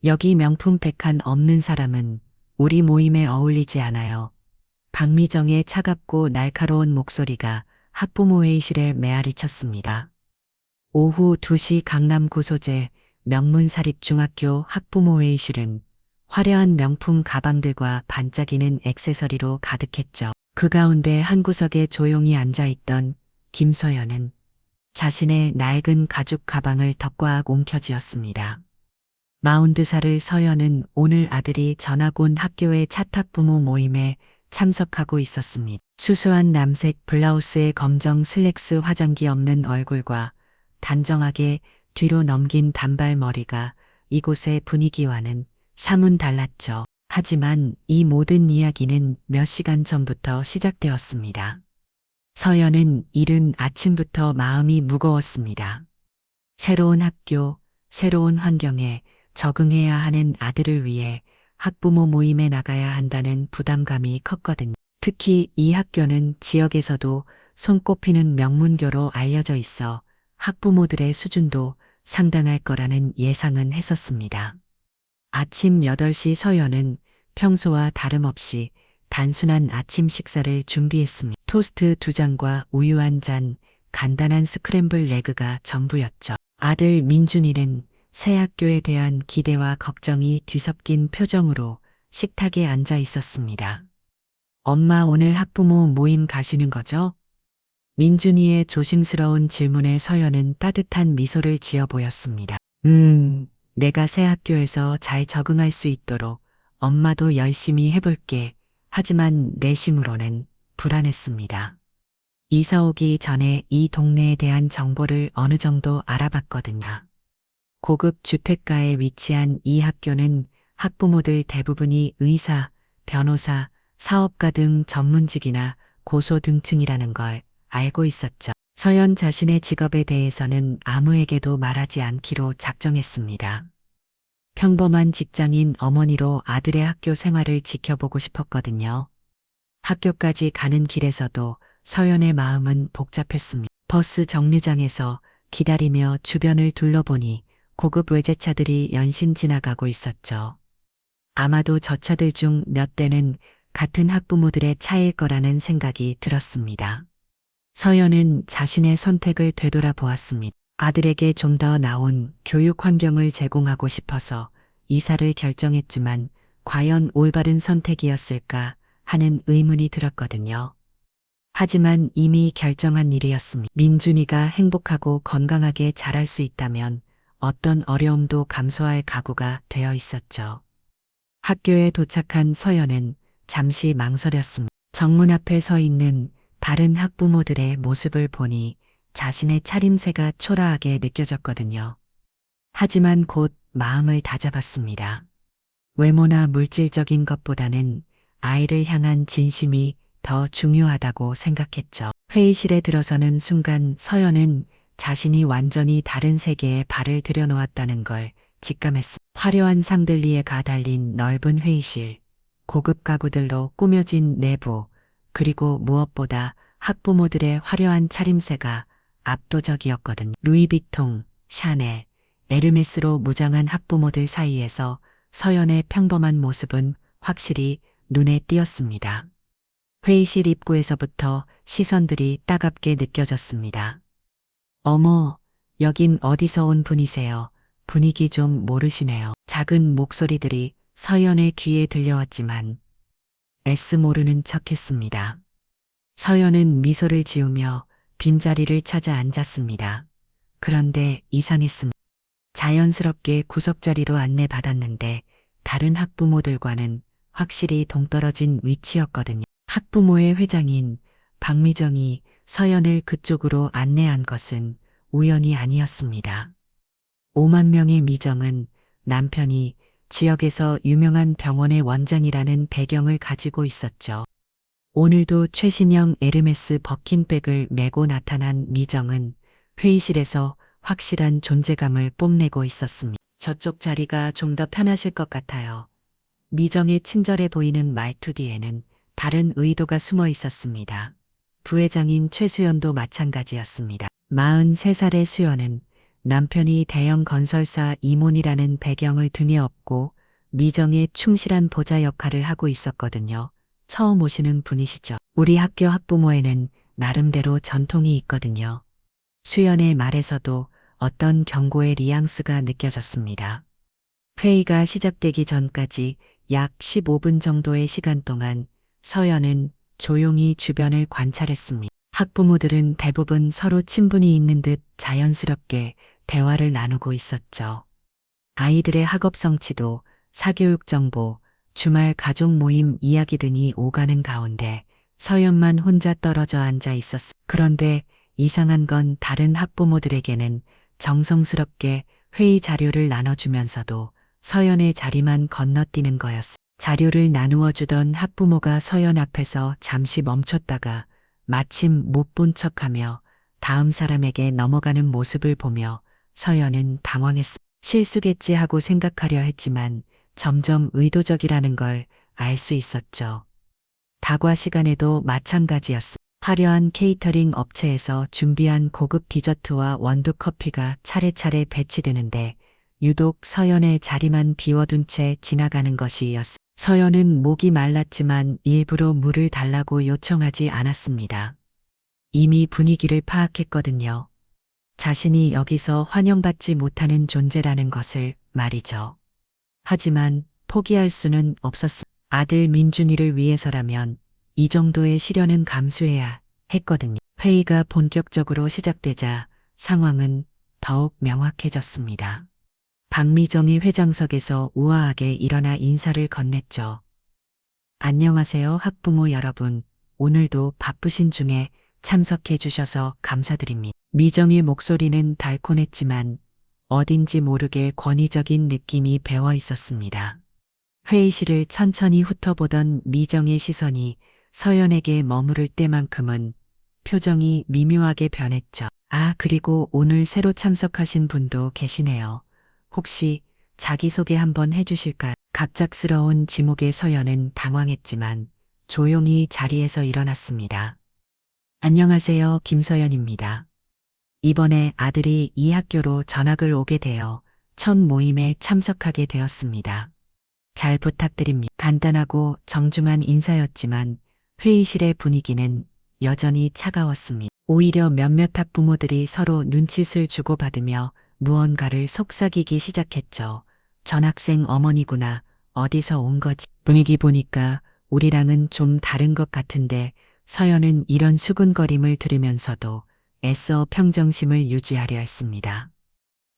여기 명품 백한 없는 사람은 우리 모임에 어울리지 않아요. 박미정의 차갑고 날카로운 목소리가 학부모 회의실에 메아리 쳤습니다. 오후 2시 강남 구소재 명문사립중학교 학부모 회의실은 화려한 명품 가방들과 반짝이는 액세서리로 가득했죠. 그 가운데 한 구석에 조용히 앉아있던 김서연은 자신의 낡은 가죽 가방을 덕과학 옮켜쥐었습니다. 42살의 서연은 오늘 아들이 전학 온 학교의 차탁 부모 모임에 참석하고 있었습니다. 수수한 남색 블라우스에 검정 슬랙스 화장기 없는 얼굴과 단정하게 뒤로 넘긴 단발머리가 이곳의 분위기와는 사뭇 달랐죠. 하지만 이 모든 이야기는 몇 시간 전부터 시작되었습니다. 서연은 이른 아침부터 마음이 무거웠습니다. 새로운 학교, 새로운 환경에 적응해야 하는 아들을 위해 학부모 모임에 나가야 한다는 부담감이 컸거든요. 특히 이 학교는 지역에서도 손꼽히는 명문교로 알려져 있어 학부모들의 수준도 상당할 거라는 예상은 했었습니다. 아침 8시 서연은 평소와 다름없이 단순한 아침 식사를 준비했습니다. 토스트 2장과 우유 1잔, 간단한 스크램블 에그가 전부였죠. 아들 민준이는 새 학교에 대한 기대와 걱정이 뒤섞인 표정으로 식탁에 앉아 있었습니다. 엄마 오늘 학부모 모임 가시는 거죠? 민준이의 조심스러운 질문에 서연은 따뜻한 미소를 지어 보였습니다. 내가 새 학교에서 잘 적응할 수 있도록 엄마도 열심히 해볼게. 하지만 내심으로는 불안했습니다. 이사 오기 전에 이 동네에 대한 정보를 어느 정도 알아봤거든요. 고급 주택가에 위치한 이 학교는 학부모들 대부분이 의사, 변호사, 사업가 등 전문직이나 고소등층이라는 걸 알고 있었죠. 서연 자신의 직업에 대해서는 아무에게도 말하지 않기로 작정했습니다. 평범한 직장인 어머니로 아들의 학교 생활을 지켜보고 싶었거든요. 학교까지 가는 길에서도 서연의 마음은 복잡했습니다. 버스 정류장에서 기다리며 주변을 둘러보니 고급 외제차들이 연신 지나가고 있었죠. 아마도 저 차들 중 몇 대는 같은 학부모들의 차일 거라는 생각이 들었습니다. 서연은 자신의 선택을 되돌아보았습니다. 아들에게 좀 더 나은 교육 환경을 제공하고 싶어서 이사를 결정했지만 과연 올바른 선택이었을까 하는 의문이 들었거든요. 하지만 이미 결정한 일이었습니다. 민준이가 행복하고 건강하게 자랄 수 있다면 어떤 어려움도 감수할 각오가 되어 있었죠. 학교에 도착한 서연은 잠시 망설였습니다. 정문 앞에 서 있는 다른 학부모들의 모습을 보니 자신의 차림새가 초라하게 느껴졌거든요. 하지만 곧 마음을 다잡았습니다. 외모나 물질적인 것보다는 아이를 향한 진심이 더 중요하다고 생각했죠. 회의실에 들어서는 순간 서연은 자신이 완전히 다른 세계에 발을 들여놓았다는 걸 직감했습니다. 화려한 샹들리에가 달린 넓은 회의실, 고급 가구들로 꾸며진 내부, 그리고 무엇보다 학부모들의 화려한 차림새가 압도적이었거든요. 루이비통, 샤넬, 에르메스로 무장한 학부모들 사이에서 서연의 평범한 모습은 확실히 눈에 띄었습니다. 회의실 입구에서부터 시선들이 따갑게 느껴졌습니다. 어머, 여긴 어디서 온 분이세요? 분위기 좀 모르시네요. 작은 목소리들이 서연의 귀에 들려왔지만 애쓰 모르는 척했습니다. 서연은 미소를 지으며 빈자리를 찾아 앉았습니다. 그런데 이상했습니다. 자연스럽게 구석자리로 안내받았는데 다른 학부모들과는 확실히 동떨어진 위치였거든요. 학부모의 회장인 박미정이 서연을 그쪽으로 안내한 것은 우연이 아니었습니다. 5만 명의 미정은 남편이 지역에서 유명한 병원의 원장이라는 배경을 가지고 있었죠. 오늘도 최신형 에르메스 버킨백을 메고 나타난 미정은 회의실에서 확실한 존재감을 뽐내고 있었습니다. 저쪽 자리가 좀 더 편하실 것 같아요. 미정의 친절해 보이는 말투 뒤에는 다른 의도가 숨어 있었습니다. 부회장인 최수연도 마찬가지였습니다. 43살의 수연은 남편이 대형 건설사 임원이라는 배경을 등에 업고 미정에 충실한 보좌 역할을 하고 있었거든요. 처음 오시는 분이시죠. 우리 학교 학부모에는 나름대로 전통이 있거든요. 수연의 말에서도 어떤 경고의 뉘앙스가 느껴졌습니다. 회의가 시작되기 전까지 약 15분 정도의 시간 동안 서연은 조용히 주변을 관찰했습니다. 학부모들은 대부분 서로 친분이 있는 듯 자연스럽게 대화를 나누고 있었죠. 아이들의 학업 성취도, 사교육 정보, 주말 가족 모임 이야기 등이 오가는 가운데 서연만 혼자 떨어져 앉아 있었습니다. 그런데 이상한 건 다른 학부모들에게는 정성스럽게 회의 자료를 나눠주면서도 서연의 자리만 건너뛰는 거였습니다. 자료를 나누어 주던 학부모가 서연 앞에서 잠시 멈췄다가 마침 못 본 척하며 다음 사람에게 넘어가는 모습을 보며 서연은 당황했습니다. 실수겠지 하고 생각하려 했지만 점점 의도적이라는 걸 알 수 있었죠. 다과 시간에도 마찬가지였습니다. 화려한 케이터링 업체에서 준비한 고급 디저트와 원두 커피가 차례차례 배치되는데 유독 서연의 자리만 비워둔 채 지나가는 것이었습니다. 서연은 목이 말랐지만 일부러 물을 달라고 요청하지 않았습니다. 이미 분위기를 파악했거든요. 자신이 여기서 환영받지 못하는 존재라는 것을 말이죠. 하지만 포기할 수는 없었습니다. 아들 민준이를 위해서라면 이 정도의 시련은 감수해야 했거든요. 회의가 본격적으로 시작되자 상황은 더욱 명확해졌습니다. 박미정이 회장석에서 우아하게 일어나 인사를 건넸죠. 안녕하세요, 학부모 여러분. 오늘도 바쁘신 중에 참석해 주셔서 감사드립니다. 미정의 목소리는 달콤했지만 어딘지 모르게 권위적인 느낌이 배어 있었습니다. 회의실을 천천히 훑어보던 미정의 시선이 서연에게 머무를 때만큼은 표정이 미묘하게 변했죠. 아, 그리고 오늘 새로 참석하신 분도 계시네요. 혹시 자기소개 한번 해주실까요? 갑작스러운 지목에 서연은 당황했지만 조용히 자리에서 일어났습니다. 안녕하세요, 김서연입니다. 이번에 아들이 이 학교로 전학을 오게 되어 첫 모임에 참석하게 되었습니다. 잘 부탁드립니다. 간단하고 정중한 인사였지만 회의실의 분위기는 여전히 차가웠습니다. 오히려 몇몇 학부모들이 서로 눈짓을 주고받으며 무언가를 속삭이기 시작했죠. 전학생 어머니구나. 어디서 온 거지? 분위기 보니까 우리랑은 좀 다른 것 같은데 서연은 이런 수군거림을 들으면서도 애써 평정심을 유지하려 했습니다.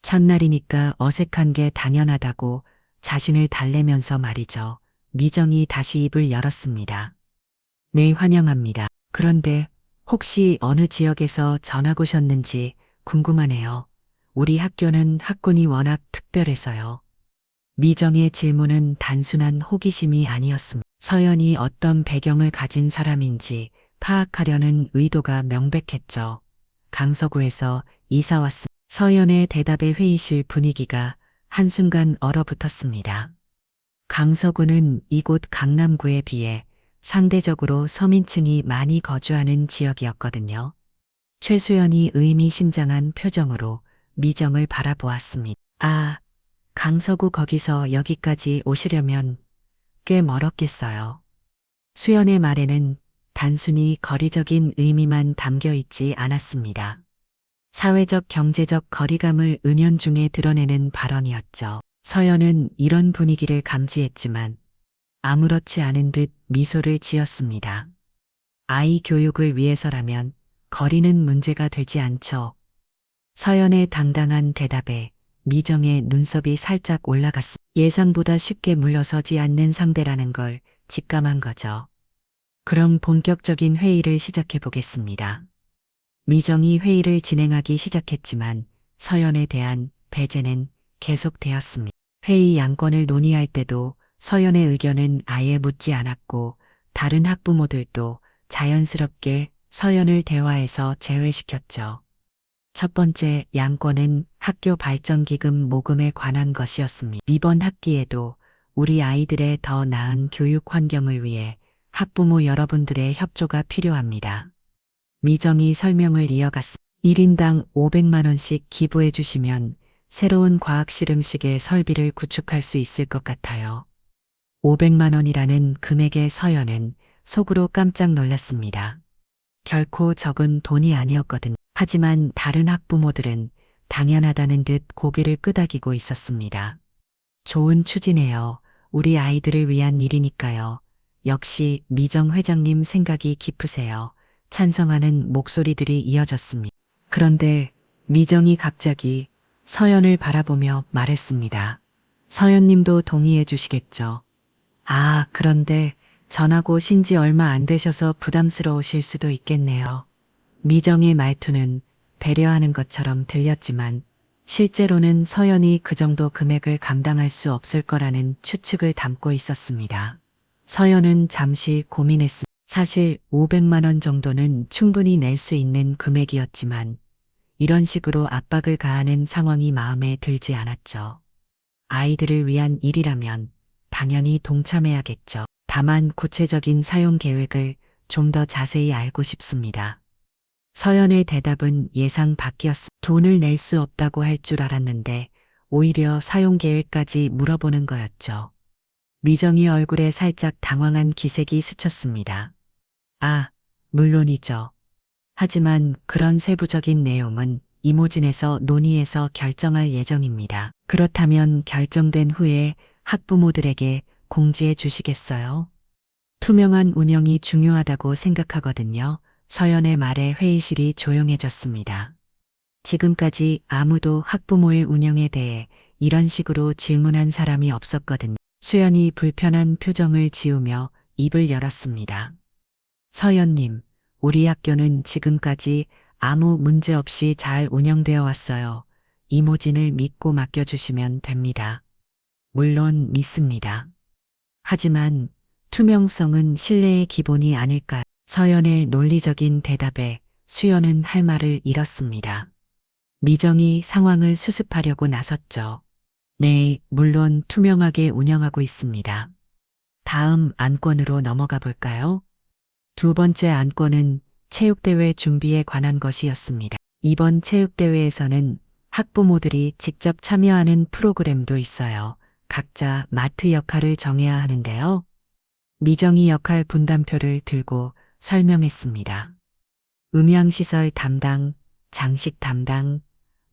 첫날이니까 어색한 게 당연하다고 자신을 달래면서 말이죠. 미정이 다시 입을 열었습니다. 네, 환영합니다. 그런데 혹시 어느 지역에서 전학 오셨는지 궁금하네요. 우리 학교는 학군이 워낙 특별해서요. 미정의 질문은 단순한 호기심이 아니었습니다. 서연이 어떤 배경을 가진 사람인지 파악하려는 의도가 명백했죠. 강서구에서 이사 왔습니다. 서연의 대답에 회의실 분위기가 한순간 얼어붙었습니다. 강서구는 이곳 강남구에 비해 상대적으로 서민층이 많이 거주하는 지역이었거든요. 최수연이 의미심장한 표정으로 미정을 바라보았습니다. 아, 강서구 거기서 여기까지 오시려면 꽤 멀었겠어요. 수연의 말에는 단순히 거리적인 의미만 담겨 있지 않았습니다. 사회적 경제적 거리감을 은연중에 드러내는 발언이었죠. 서연은 이런 분위기를 감지했지만 아무렇지 않은 듯 미소를 지었습니다. 아이 교육을 위해서라면 거리는 문제가 되지 않죠. 서연의 당당한 대답에 미정의 눈썹이 살짝 올라갔습니다. 예상보다 쉽게 물러서지 않는 상대라는 걸 직감한 거죠. 그럼 본격적인 회의를 시작해 보겠습니다. 미정이 회의를 진행하기 시작했지만 서연에 대한 배제는 계속되었습니다. 회의 양권을 논의할 때도 서연의 의견은 아예 묻지 않았고 다른 학부모들도 자연스럽게 서연을 대화에서 제외시켰죠. 첫 번째 양권은 학교 발전기금 모금에 관한 것이었습니다. 이번 학기에도 우리 아이들의 더 나은 교육 환경을 위해 학부모 여러분들의 협조가 필요합니다. 미정이 설명을 이어갔습니다. 1인당 500만 원씩 기부해 주시면 새로운 과학 실험실의 설비를 구축할 수 있을 것 같아요. 500만 원이라는 금액의 서연은 속으로 깜짝 놀랐습니다. 결코 적은 돈이 아니었거든요. 하지만 다른 학부모들은 당연하다는 듯 고개를 끄덕이고 있었습니다. 좋은 추진이에요. 우리 아이들을 위한 일이니까요. 역시 미정 회장님 생각이 깊으세요. 찬성하는 목소리들이 이어졌습니다. 그런데 미정이 갑자기 서연을 바라보며 말했습니다. 서연님도 동의해 주시겠죠? 아, 그런데 전하고 신지 얼마 안 되셔서 부담스러우실 수도 있겠네요. 미정의 말투는 배려하는 것처럼 들렸지만 실제로는 서연이 그 정도 금액을 감당할 수 없을 거라는 추측을 담고 있었습니다. 서연은 잠시 고민했습니다. 사실 500만 원 정도는 충분히 낼 수 있는 금액이었지만 이런 식으로 압박을 가하는 상황이 마음에 들지 않았죠. 아이들을 위한 일이라면 당연히 동참해야겠죠. 다만 구체적인 사용 계획을 좀 더 자세히 알고 싶습니다. 서연의 대답은 예상 밖이었습니다. 돈을 낼 수 없다고 할 줄 알았는데 오히려 사용 계획까지 물어보는 거였죠. 미정이 얼굴에 살짝 당황한 기색이 스쳤습니다. 아, 물론이죠. 하지만 그런 세부적인 내용은 이모진에서 논의해서 결정할 예정입니다. 그렇다면 결정된 후에 학부모들에게 공지해 주시겠어요? 투명한 운영이 중요하다고 생각하거든요. 서연의 말에 회의실이 조용해졌습니다. 지금까지 아무도 학부모의 운영에 대해 이런 식으로 질문한 사람이 없었거든요. 수연이 불편한 표정을 지으며 입을 열었습니다. 서연님, 우리 학교는 지금까지 아무 문제 없이 잘 운영되어 왔어요. 이모진을 믿고 맡겨주시면 됩니다. 물론 믿습니다. 하지만 투명성은 신뢰의 기본이 아닐까. 서연의 논리적인 대답에 수연은 할 말을 잃었습니다. 미정이 상황을 수습하려고 나섰죠. 네, 물론 투명하게 운영하고 있습니다. 다음 안건으로 넘어가 볼까요? 두 번째 안건은 체육대회 준비에 관한 것이었습니다. 이번 체육대회에서는 학부모들이 직접 참여하는 프로그램도 있어요. 각자 마트 역할을 정해야 하는데요. 미정이 역할 분담표를 들고 설명했습니다. 음향시설 담당, 장식 담당,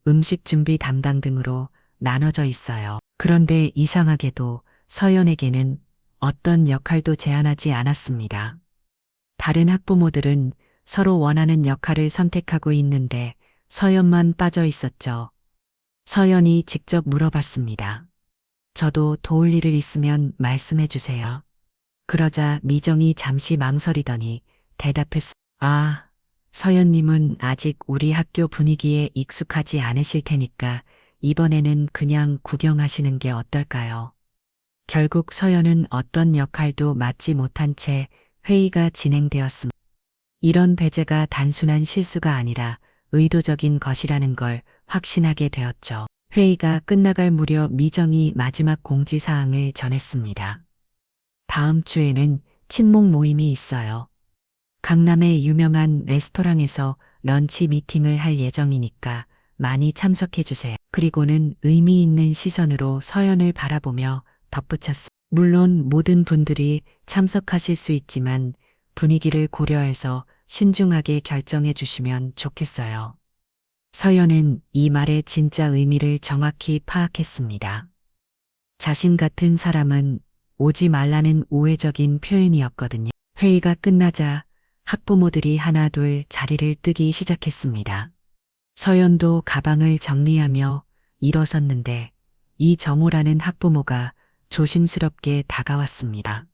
음식 준비 담당 등으로 나눠져 있어요. 그런데 이상하게도 서연에게는 어떤 역할도 제안하지 않았습니다. 다른 학부모들은 서로 원하는 역할을 선택하고 있는데 서연만 빠져 있었죠. 서연이 직접 물어봤습니다. 저도 도울 일을 있으면 말씀해 주세요. 그러자 미정이 잠시 망설이더니 대답했습니다. 아, 서연님은 아직 우리 학교 분위기에 익숙하지 않으실 테니까 이번에는 그냥 구경하시는 게 어떨까요? 결국 서연은 어떤 역할도 맡지 못한 채 회의가 진행되었습니다. 이런 배제가 단순한 실수가 아니라 의도적인 것이라는 걸 확신하게 되었죠. 회의가 끝나갈 무렵 미정이 마지막 공지사항을 전했습니다. 다음 주에는 친목 모임이 있어요. 강남의 유명한 레스토랑에서 런치 미팅을 할 예정이니까 많이 참석해 주세요. 그리고는 의미 있는 시선으로 서연을 바라보며 덧붙였습니다. 물론 모든 분들이 참석하실 수 있지만 분위기를 고려해서 신중하게 결정해 주시면 좋겠어요. 서연은 이 말의 진짜 의미를 정확히 파악했습니다. 자신 같은 사람은 오지 말라는 우회적인 표현이었거든요. 회의가 끝나자 학부모들이 하나둘 자리를 뜨기 시작했습니다. 서연도 가방을 정리하며 일어섰는데 이정호라는 학부모가 조심스럽게 다가왔습니다.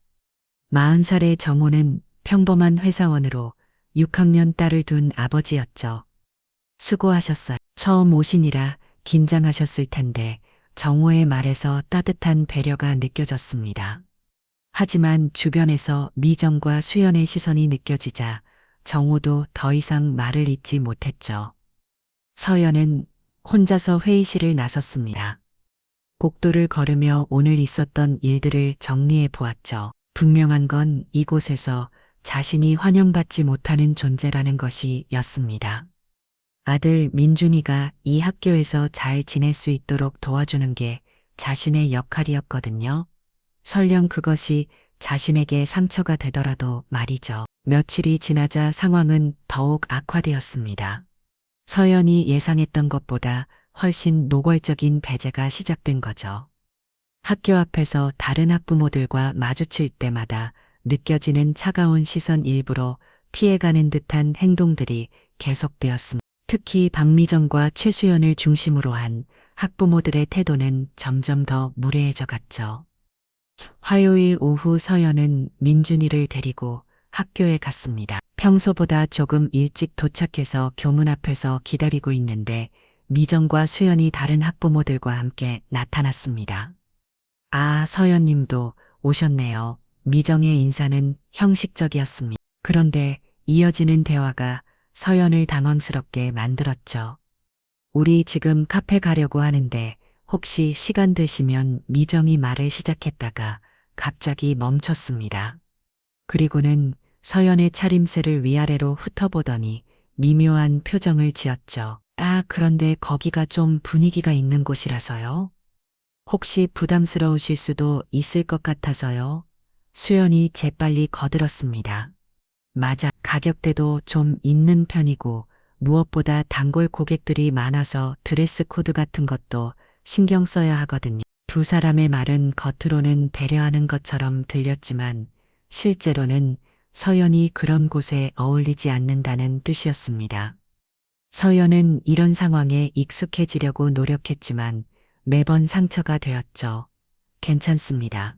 40살의 정호는 평범한 회사원으로 6학년 딸을 둔 아버지였죠. 수고하셨어요. 처음 오시니라 긴장하셨을 텐데 정호의 말에서 따뜻한 배려가 느껴졌습니다. 하지만 주변에서 미정과 수연의 시선이 느껴지자 정호도 더 이상 말을 잇지 못했죠. 서연은 혼자서 회의실을 나섰습니다. 복도를 걸으며 오늘 있었던 일들을 정리해 보았죠. 분명한 건 이곳에서 자신이 환영받지 못하는 존재라는 것이었습니다. 아들 민준이가 이 학교에서 잘 지낼 수 있도록 도와주는 게 자신의 역할이었거든요. 설령 그것이 자신에게 상처가 되더라도 말이죠. 며칠이 지나자 상황은 더욱 악화되었습니다. 서연이 예상했던 것보다 훨씬 노골적인 배제가 시작된 거죠. 학교 앞에서 다른 학부모들과 마주칠 때마다 느껴지는 차가운 시선 일부러 피해가는 듯한 행동들이 계속되었습니다. 특히 박미정과 최수연을 중심으로 한 학부모들의 태도는 점점 더 무례해져 갔죠. 화요일 오후 서연은 민준이를 데리고 학교에 갔습니다. 평소보다 조금 일찍 도착해서 교문 앞에서 기다리고 있는데 미정과 수연이 다른 학부모들과 함께 나타났습니다. 아, 서연님도 오셨네요. 미정의 인사는 형식적이었습니다. 그런데 이어지는 대화가 서연을 당황스럽게 만들었죠. 우리 지금 카페 가려고 하는데 혹시 시간 되시면 미정이 말을 시작했다가 갑자기 멈췄습니다. 그리고는 서연의 차림새를 위아래로 훑어보더니 미묘한 표정을 지었죠. 아, 그런데 거기가 좀 분위기가 있는 곳이라서요. 혹시 부담스러우실 수도 있을 것 같아서요. 수연이 재빨리 거들었습니다. 맞아, 가격대도 좀 있는 편이고 무엇보다 단골 고객들이 많아서 드레스 코드 같은 것도 신경 써야 하거든요. 두 사람의 말은 겉으로는 배려하는 것처럼 들렸지만 실제로는 서연이 그런 곳에 어울리지 않는다는 뜻이었습니다. 서연은 이런 상황에 익숙해지려고 노력했지만 매번 상처가 되었죠. 괜찮습니다.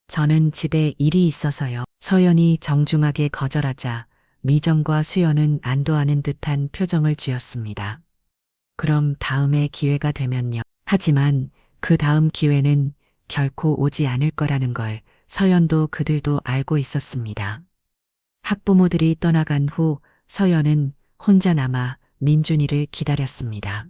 저는 집에 일이 있어서요. 서연이 정중하게 거절하자 미정과 수연은 안도하는 듯한 표정을 지었습니다. 그럼 다음에 기회가 되면요. 하지만 그 다음 기회는 결코 오지 않을 거라는 걸 서연도 그들도 알고 있었습니다. 학부모들이 떠나간 후 서연은 혼자 남아 민준이를 기다렸습니다.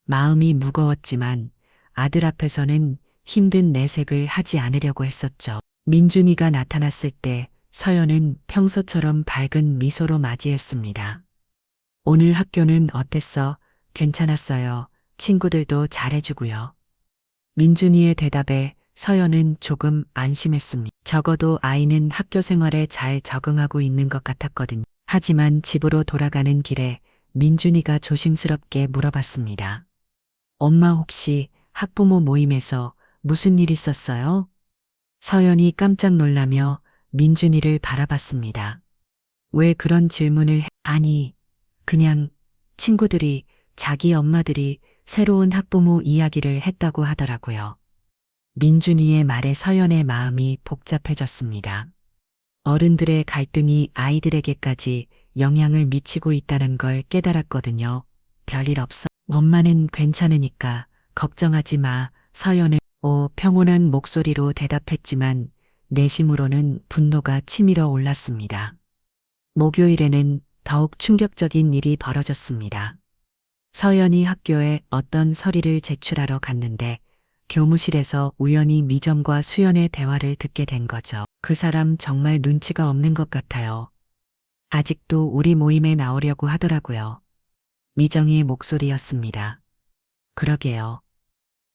마음이 무거웠지만 아들 앞에서는 힘든 내색을 하지 않으려고 했었죠. 민준이가 나타났을 때 서연은 평소처럼 밝은 미소로 맞이했습니다. 오늘 학교는 어땠어? 괜찮았어요. 친구들도 잘해주고요. 민준이의 대답에 서연은 조금 안심했습니다. 적어도 아이는 학교 생활에 잘 적응하고 있는 것 같았거든요. 하지만 집으로 돌아가는 길에 민준이가 조심스럽게 물어봤습니다. 엄마 혹시 학부모 모임에서 무슨 일 있었어요? 서연이 깜짝 놀라며 민준이를 바라봤습니다. 왜 그런 질문을 아니, 그냥 친구들이 자기 엄마들이 새로운 학부모 이야기를 했다고 하더라고요. 민준이의 말에 서연의 마음이 복잡해졌습니다. 어른들의 갈등이 아이들에게까지 영향을 미치고 있다는 걸 깨달았거든요. 별일 없어. 엄마는 괜찮으니까 걱정하지 마. 서연은 평온한 목소리로 대답했지만 내심으로는 분노가 치밀어 올랐습니다. 목요일에는 더욱 충격적인 일이 벌어졌습니다. 서연이 학교에 어떤 서류를 제출하러 갔는데 교무실에서 우연히 미정과 수연의 대화를 듣게 된 거죠. 그 사람 정말 눈치가 없는 것 같아요. 아직도 우리 모임에 나오려고 하더라고요. 미정의 목소리였습니다. 그러게요.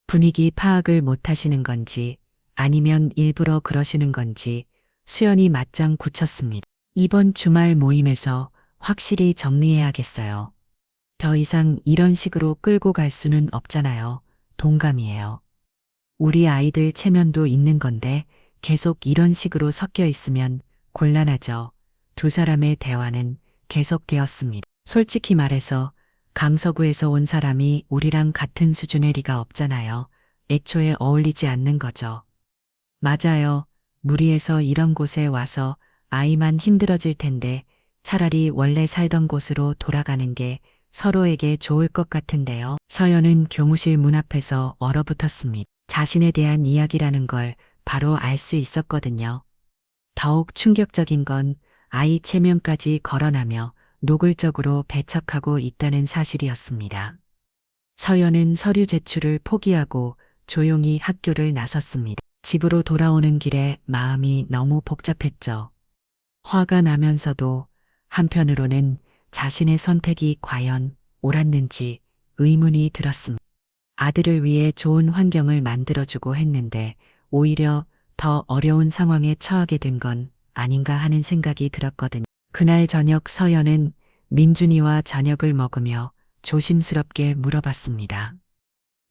분위기 파악을 못 하시는 건지 아니면 일부러 그러시는 건지 수연이 맞장 굳혔습니다. 이번 주말 모임에서 확실히 정리해야겠어요. 더 이상 이런 식으로 끌고 갈 수는 없잖아요. 동감이에요. 우리 아이들 체면도 있는 건데 계속 이런 식으로 섞여 있으면 곤란하죠. 두 사람의 대화는 계속되었습니다. 솔직히 말해서 강서구에서 온 사람이 우리랑 같은 수준의 리가 없잖아요. 애초에 어울리지 않는 거죠. 맞아요. 무리해서 이런 곳에 와서 아이만 힘들어질 텐데 차라리 원래 살던 곳으로 돌아가는 게 서로에게 좋을 것 같은데요. 서연은 교무실 문 앞에서 얼어붙었습니다. 자신에 대한 이야기라는 걸 바로 알 수 있었거든요. 더욱 충격적인 건 아이 체면까지 거론하며 노골적으로 배척하고 있다는 사실이었습니다. 서연은 서류 제출을 포기하고 조용히 학교를 나섰습니다. 집으로 돌아오는 길에 마음이 너무 복잡했죠. 화가 나면서도 한편으로는 자신의 선택이 과연 옳았는지 의문이 들었습니다. 아들을 위해 좋은 환경을 만들어주고 했는데 오히려 더 어려운 상황에 처하게 된 건 아닌가 하는 생각이 들었거든요. 그날 저녁 서연은 민준이와 저녁을 먹으며 조심스럽게 물어봤습니다.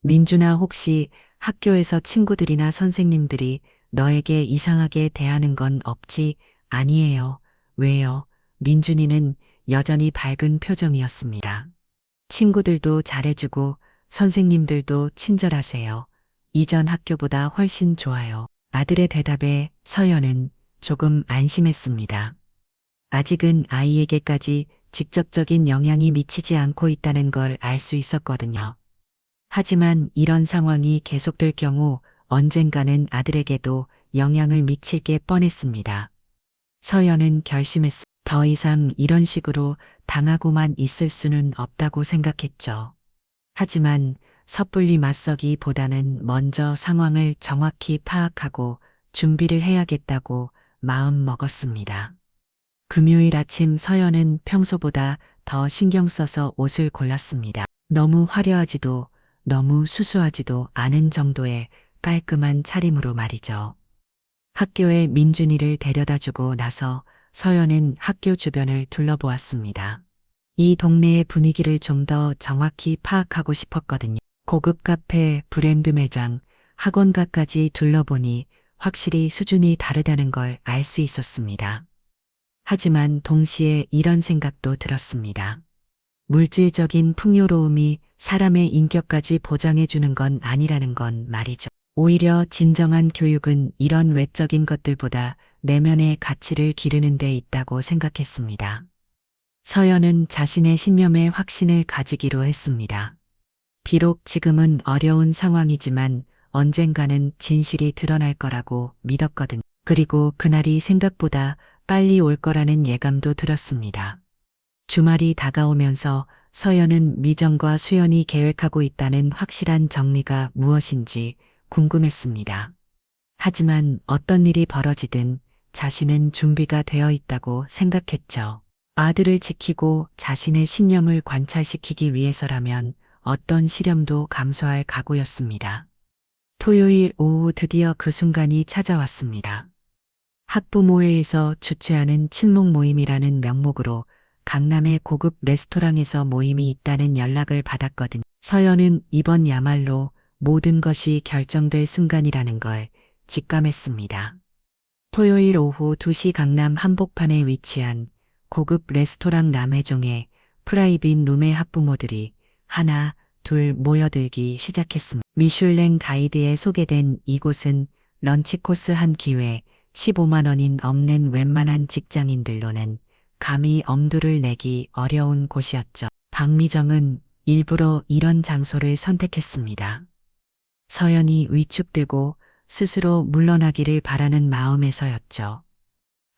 민준아, 혹시 학교에서 친구들이나 선생님들이 너에게 이상하게 대하는 건 없지? 아니에요. 왜요? 민준이는 여전히 밝은 표정이었습니다. 친구들도 잘해주고 선생님들도 친절하세요. 이전 학교보다 훨씬 좋아요. 아들의 대답에 서연은 조금 안심했습니다. 아직은 아이에게까지 직접적인 영향이 미치지 않고 있다는 걸 알 수 있었거든요. 하지만 이런 상황이 계속될 경우 언젠가는 아들에게도 영향을 미칠 게 뻔했습니다. 서연은 결심했습니다. 더 이상 이런 식으로 당하고만 있을 수는 없다고 생각했죠. 하지만 섣불리 맞서기보다는 먼저 상황을 정확히 파악하고 준비를 해야겠다고 마음 먹었습니다. 금요일 아침 서연은 평소보다 더 신경 써서 옷을 골랐습니다. 너무 화려하지도 너무 수수하지도 않은 정도의 깔끔한 차림으로 말이죠. 학교에 민준이를 데려다 주고 나서 서연은 학교 주변을 둘러보았습니다. 이 동네의 분위기를 좀 더 정확히 파악하고 싶었거든요. 고급 카페, 브랜드 매장, 학원가까지 둘러보니 확실히 수준이 다르다는 걸 알 수 있었습니다. 하지만 동시에 이런 생각도 들었습니다. 물질적인 풍요로움이 사람의 인격까지 보장해 주는 건 아니라는 건 말이죠. 오히려 진정한 교육은 이런 외적인 것들보다 내면의 가치를 기르는 데 있다고 생각했습니다. 서연은 자신의 신념에 확신을 가지기로 했습니다. 비록 지금은 어려운 상황이지만 언젠가는 진실이 드러날 거라고 믿었거든요. 그리고 그날이 생각보다 빨리 올 거라는 예감도 들었습니다. 주말이 다가오면서 서연은 미정과 수연이 계획하고 있다는 확실한 정리가 무엇인지 궁금했습니다. 하지만 어떤 일이 벌어지든 자신은 준비가 되어 있다고 생각했죠. 아들을 지키고 자신의 신념을 관찰시키기 위해서라면 어떤 시련도 감수할 각오였습니다. 토요일 오후 드디어 그 순간이 찾아왔습니다. 학부모회에서 주최하는 친목 모임이라는 명목으로 강남의 고급 레스토랑에서 모임이 있다는 연락을 받았거든요. 서연은 이번야말로 모든 것이 결정될 순간이라는 걸 직감했습니다. 토요일 오후 2시 강남 한복판에 위치한 고급 레스토랑 남해종의 프라이빗 룸의 학부모들이 하나, 둘 모여들기 시작했습니다. 미슐랭 가이드에 소개된 이곳은 런치 코스 한 끼에 15만 원인 없는 웬만한 직장인들로는 감히 엄두를 내기 어려운 곳이었죠. 박미정은 일부러 이런 장소를 선택했습니다. 서연이 위축되고 스스로 물러나기를 바라는 마음에서였죠.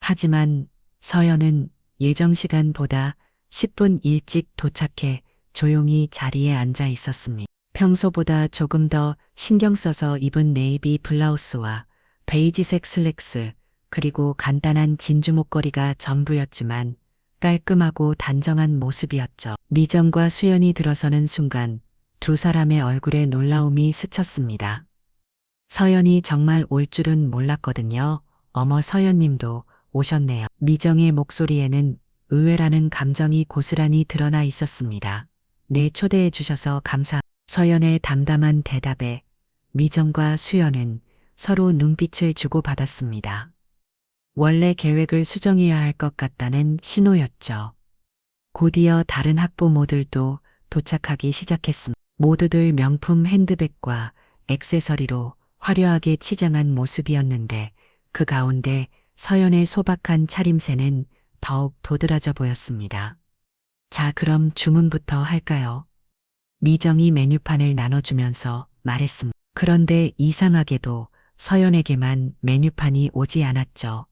하지만 서연은 예정 시간보다 10분 일찍 도착해 조용히 자리에 앉아 있었습니다. 평소보다 조금 더 신경 써서 입은 네이비 블라우스와 베이지색 슬랙스, 그리고 간단한 진주 목걸이가 전부였지만 깔끔하고 단정한 모습이었죠. 미정과 수연이 들어서는 순간 두 사람의 얼굴에 놀라움이 스쳤습니다. 서연이 정말 올 줄은 몰랐거든요. 어머, 서연님도 오셨네요. 미정의 목소리에는 의외라는 감정이 고스란히 드러나 있었습니다. 네, 초대해 주셔서 서연의 담담한 대답에 미정과 수연은 서로 눈빛을 주고받았습니다. 원래 계획을 수정해야 할 것 같다는 신호였죠. 곧이어 다른 학부모들도 도착하기 시작했습니다. 모두들 명품 핸드백과 액세서리로 화려하게 치장한 모습이었는데 그 가운데 서연의 소박한 차림새는 더욱 도드라져 보였습니다. 자, 그럼 주문부터 할까요? 미정이 메뉴판을 나눠주면서 말했습니다. 그런데 이상하게도 서연에게만 메뉴판이 오지 않았죠.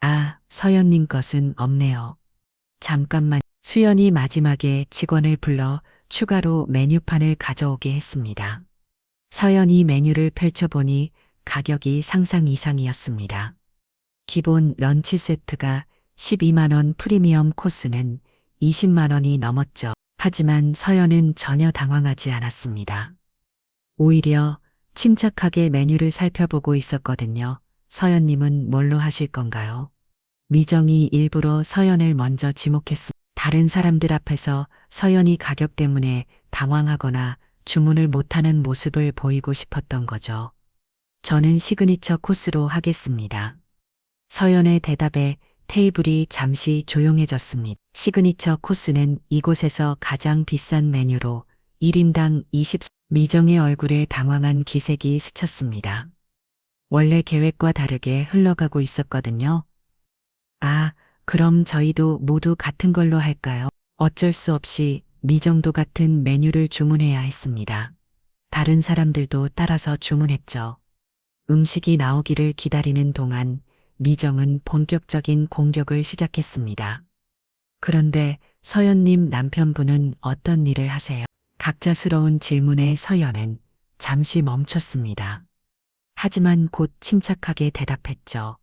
아, 서연님 것은 없네요. 잠깐만. 수연이 마지막에 직원을 불러 추가로 메뉴판을 가져오게 했습니다. 서연이 메뉴를 펼쳐보니 가격이 상상 이상이었습니다. 기본 런치 세트가 12만 원, 프리미엄 코스는 20만 원이 넘었죠. 하지만 서연은 전혀 당황하지 않았습니다. 오히려 침착하게 메뉴를 살펴보고 있었거든요. 서연님은 뭘로 하실 건가요? 미정이 일부러 서연을 먼저 지목했습니다. 다른 사람들 앞에서 서연이 가격 때문에 당황하거나 주문을 못하는 모습을 보이고 싶었던 거죠. 저는 시그니처 코스로 하겠습니다. 서연의 대답에 테이블이 잠시 조용해졌습니다. 시그니처 코스는 이곳에서 가장 비싼 메뉴로 1인당 20. 미정의 얼굴에 당황한 기색이 스쳤습니다. 원래 계획과 다르게 흘러가고 있었거든요. 아, 그럼 저희도 모두 같은 걸로 할까요? 어쩔 수 없이 미정도 같은 메뉴를 주문해야 했습니다. 다른 사람들도 따라서 주문했죠. 음식이 나오기를 기다리는 동안 미정은 본격적인 공격을 시작했습니다. 그런데 서연님 남편분은 어떤 일을 하세요? 각자스러운 질문에 서연은 잠시 멈췄습니다. 하지만 곧 침착하게 대답했죠.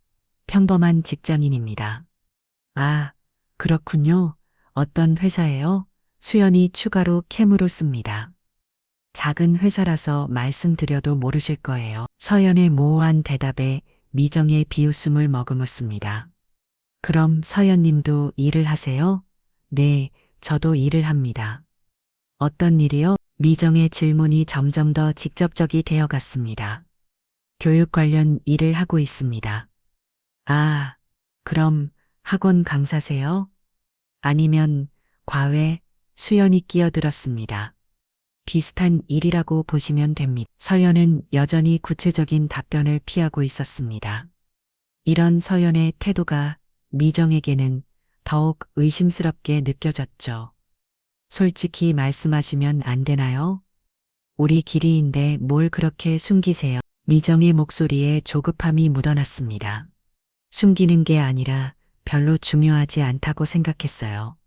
평범한 직장인입니다. 아, 그렇군요. 어떤 회사예요? 수연이 추가로 캐물어 씁니다. 작은 회사라서 말씀드려도 모르실 거예요. 서연의 모호한 대답에 미정의 비웃음을 머금었습니다. 그럼 서연님도 일을 하세요? 네, 저도 일을 합니다. 어떤 일이요? 미정의 질문이 점점 더 직접적이 되어 갔습니다. 교육 관련 일을 하고 있습니다. 아, 그럼 학원 강사세요? 아니면 과외? 수연이 끼어들었습니다. 비슷한 일이라고 보시면 됩니다. 서연은 여전히 구체적인 답변을 피하고 있었습니다. 이런 서연의 태도가 미정에게는 더욱 의심스럽게 느껴졌죠. 솔직히 말씀하시면 안 되나요? 우리 길이인데 뭘 그렇게 숨기세요? 미정의 목소리에 조급함이 묻어났습니다. 숨기는 게 아니라 별로 중요하지 않다고 생각했어요.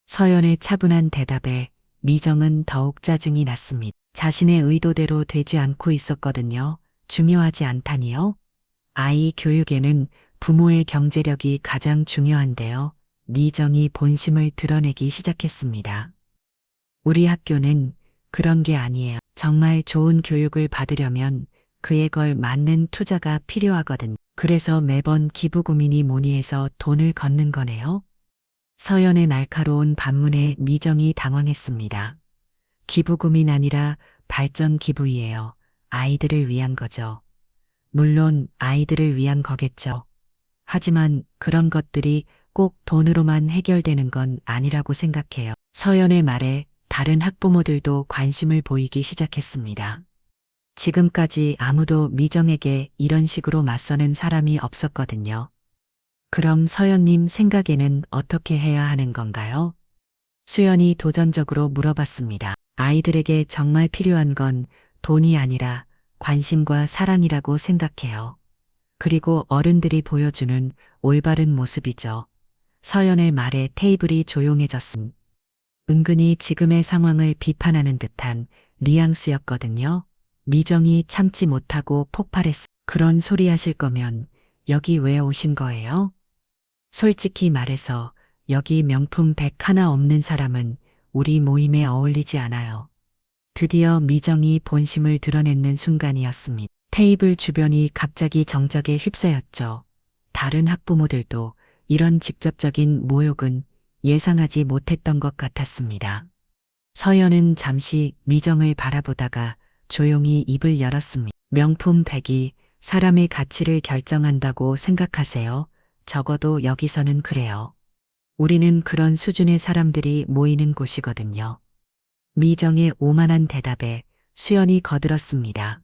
서연의 차분한 대답에 미정은 더욱 짜증이 났습니다. 자신의 의도대로 되지 않고 있었거든요. 중요하지 않다니요? 아이 교육에는 부모의 경제력이 가장 중요한데요. 미정이 본심을 드러내기 시작했습니다. 우리 학교는 그런 게 아니에요. 정말 좋은 교육을 받으려면 그에 걸 맞는 투자가 필요하거든. 그래서 매번 기부금이니 뭐니 해서 돈을 걷는 거네요. 서연의 날카로운 반문에 미정이 당황했습니다. 기부금이 아니라 발전 기부이에요. 아이들을 위한 거죠. 물론 아이들을 위한 거겠죠. 하지만 그런 것들이 꼭 돈으로만 해결되는 건 아니라고 생각해요. 서연의 말에 다른 학부모들도 관심을 보이기 시작했습니다. 지금까지 아무도 미정에게 이런 식으로 맞서는 사람이 없었거든요. 그럼 서연님 생각에는 어떻게 해야 하는 건가요? 수연이 도전적으로 물어봤습니다. 아이들에게 정말 필요한 건 돈이 아니라 관심과 사랑이라고 생각해요. 그리고 어른들이 보여주는 올바른 모습이죠. 서연의 말에 테이블이 조용해졌음. 은근히 지금의 상황을 비판하는 듯한 뉘앙스였거든요. 미정이 참지 못하고 폭발했어. 그런 소리 하실 거면 여기 왜 오신 거예요? 솔직히 말해서 여기 명품 백 하나 없는 사람은 우리 모임에 어울리지 않아요. 드디어 미정이 본심을 드러내는 순간이었습니다. 테이블 주변이 갑자기 정적에 휩싸였죠. 다른 학부모들도 이런 직접적인 모욕은 예상하지 못했던 것 같았습니다. 서연은 잠시 미정을 바라보다가 조용히 입을 열었습니다. 명품 백이 사람의 가치를 결정한다고 생각하세요? 적어도 여기서는 그래요. 우리는 그런 수준의 사람들이 모이는 곳이거든요. 미정의 오만한 대답에 수연이 거들었습니다.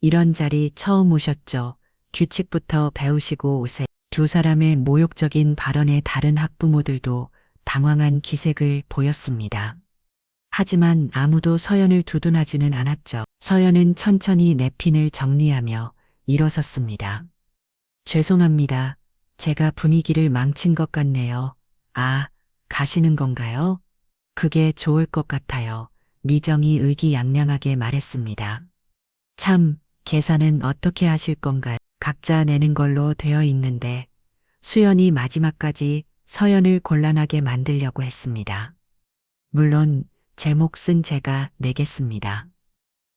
이런 자리 처음 오셨죠? 규칙부터 배우시고 오세요. 두 사람의 모욕적인 발언에 다른 학부모들도 당황한 기색을 보였습니다. 하지만 아무도 서연을 두둔하지는 않았죠. 서연은 천천히 냅킨을 정리하며 일어섰습니다. 죄송합니다. 제가 분위기를 망친 것 같네요. 아, 가시는 건가요? 그게 좋을 것 같아요. 미정이 의기양양하게 말했습니다. 참, 계산은 어떻게 하실 건가요? 각자 내는 걸로 되어 있는데 수연이 마지막까지 서연을 곤란하게 만들려고 했습니다. 물론 제 몫은 제가 내겠습니다.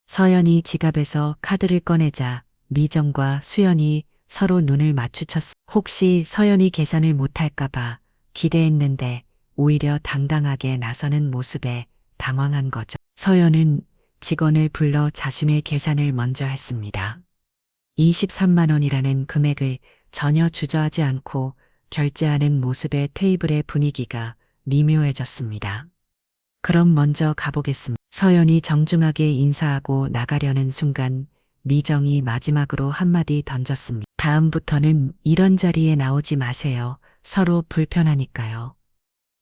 서연이 지갑에서 카드를 꺼내자 미정과 수연이 서로 눈을 마주쳤어. 혹시 서연이 계산을 못할까봐 기대했는데 오히려 당당하게 나서는 모습에 당황한 거죠. 서연은 직원을 불러 자신의 계산을 먼저 했습니다. 23만 원이라는 금액을 전혀 주저하지 않고 결제하는 모습에 테이블의 분위기가 미묘해졌습니다. 그럼 먼저 가보겠습니다. 서연이 정중하게 인사하고 나가려는 순간 미정이 마지막으로 한마디 던졌습니다. 다음부터는 이런 자리에 나오지 마세요. 서로 불편하니까요.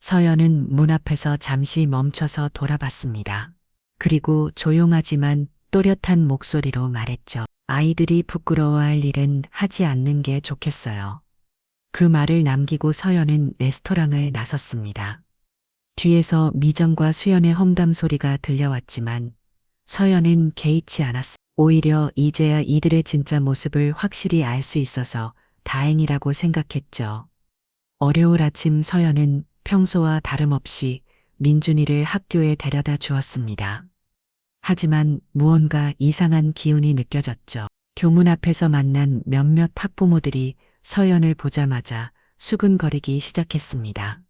서연은 문 앞에서 잠시 멈춰서 돌아봤습니다. 그리고 조용하지만 또렷한 목소리로 말했죠. 아이들이 부끄러워할 일은 하지 않는 게 좋겠어요. 그 말을 남기고 서연은 레스토랑을 나섰습니다. 뒤에서 미정과 수연의 험담 소리가 들려왔지만 서연은 개의치 않았습니다. 오히려 이제야 이들의 진짜 모습을 확실히 알 수 있어서 다행이라고 생각했죠. 월요일 아침 서연은 평소와 다름없이 민준이를 학교에 데려다 주었습니다. 하지만 무언가 이상한 기운이 느껴졌죠. 교문 앞에서 만난 몇몇 학부모들이 서연을 보자마자 수근거리기 시작했습니다.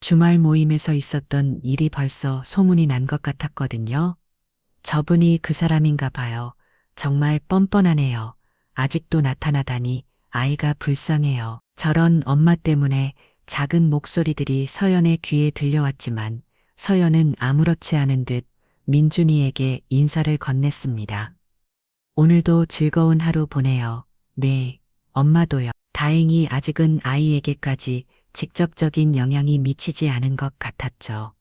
주말 모임에서 있었던 일이 벌써 소문이 난 것 같았거든요. 저분이 그 사람인가 봐요. 정말 뻔뻔하네요. 아직도 나타나다니 아이가 불쌍해요. 저런 엄마 때문에 작은 목소리들이 서연의 귀에 들려왔지만 서연은 아무렇지 않은 듯 민준이에게 인사를 건넸습니다. 오늘도 즐거운 하루 보내요. 네, 엄마도요. 다행히 아직은 아이에게까지 직접적인 영향이 미치지 않은 것 같았죠.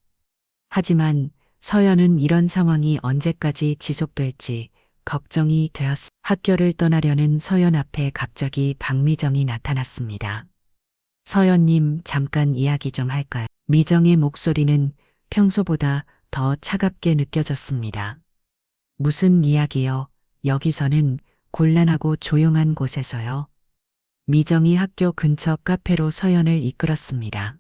하지만 서연은 이런 상황이 언제까지 지속될지 걱정이 되었습니다. 학교를 떠나려는 서연 앞에 갑자기 박미정이 나타났습니다. 서연님, 잠깐 이야기 좀 할까요? 미정의 목소리는 평소보다 더 차갑게 느껴졌습니다. 무슨 이야기요? 여기서는 곤란하고 조용한 곳에서요. 미정이 학교 근처 카페로 서연을 이끌었습니다.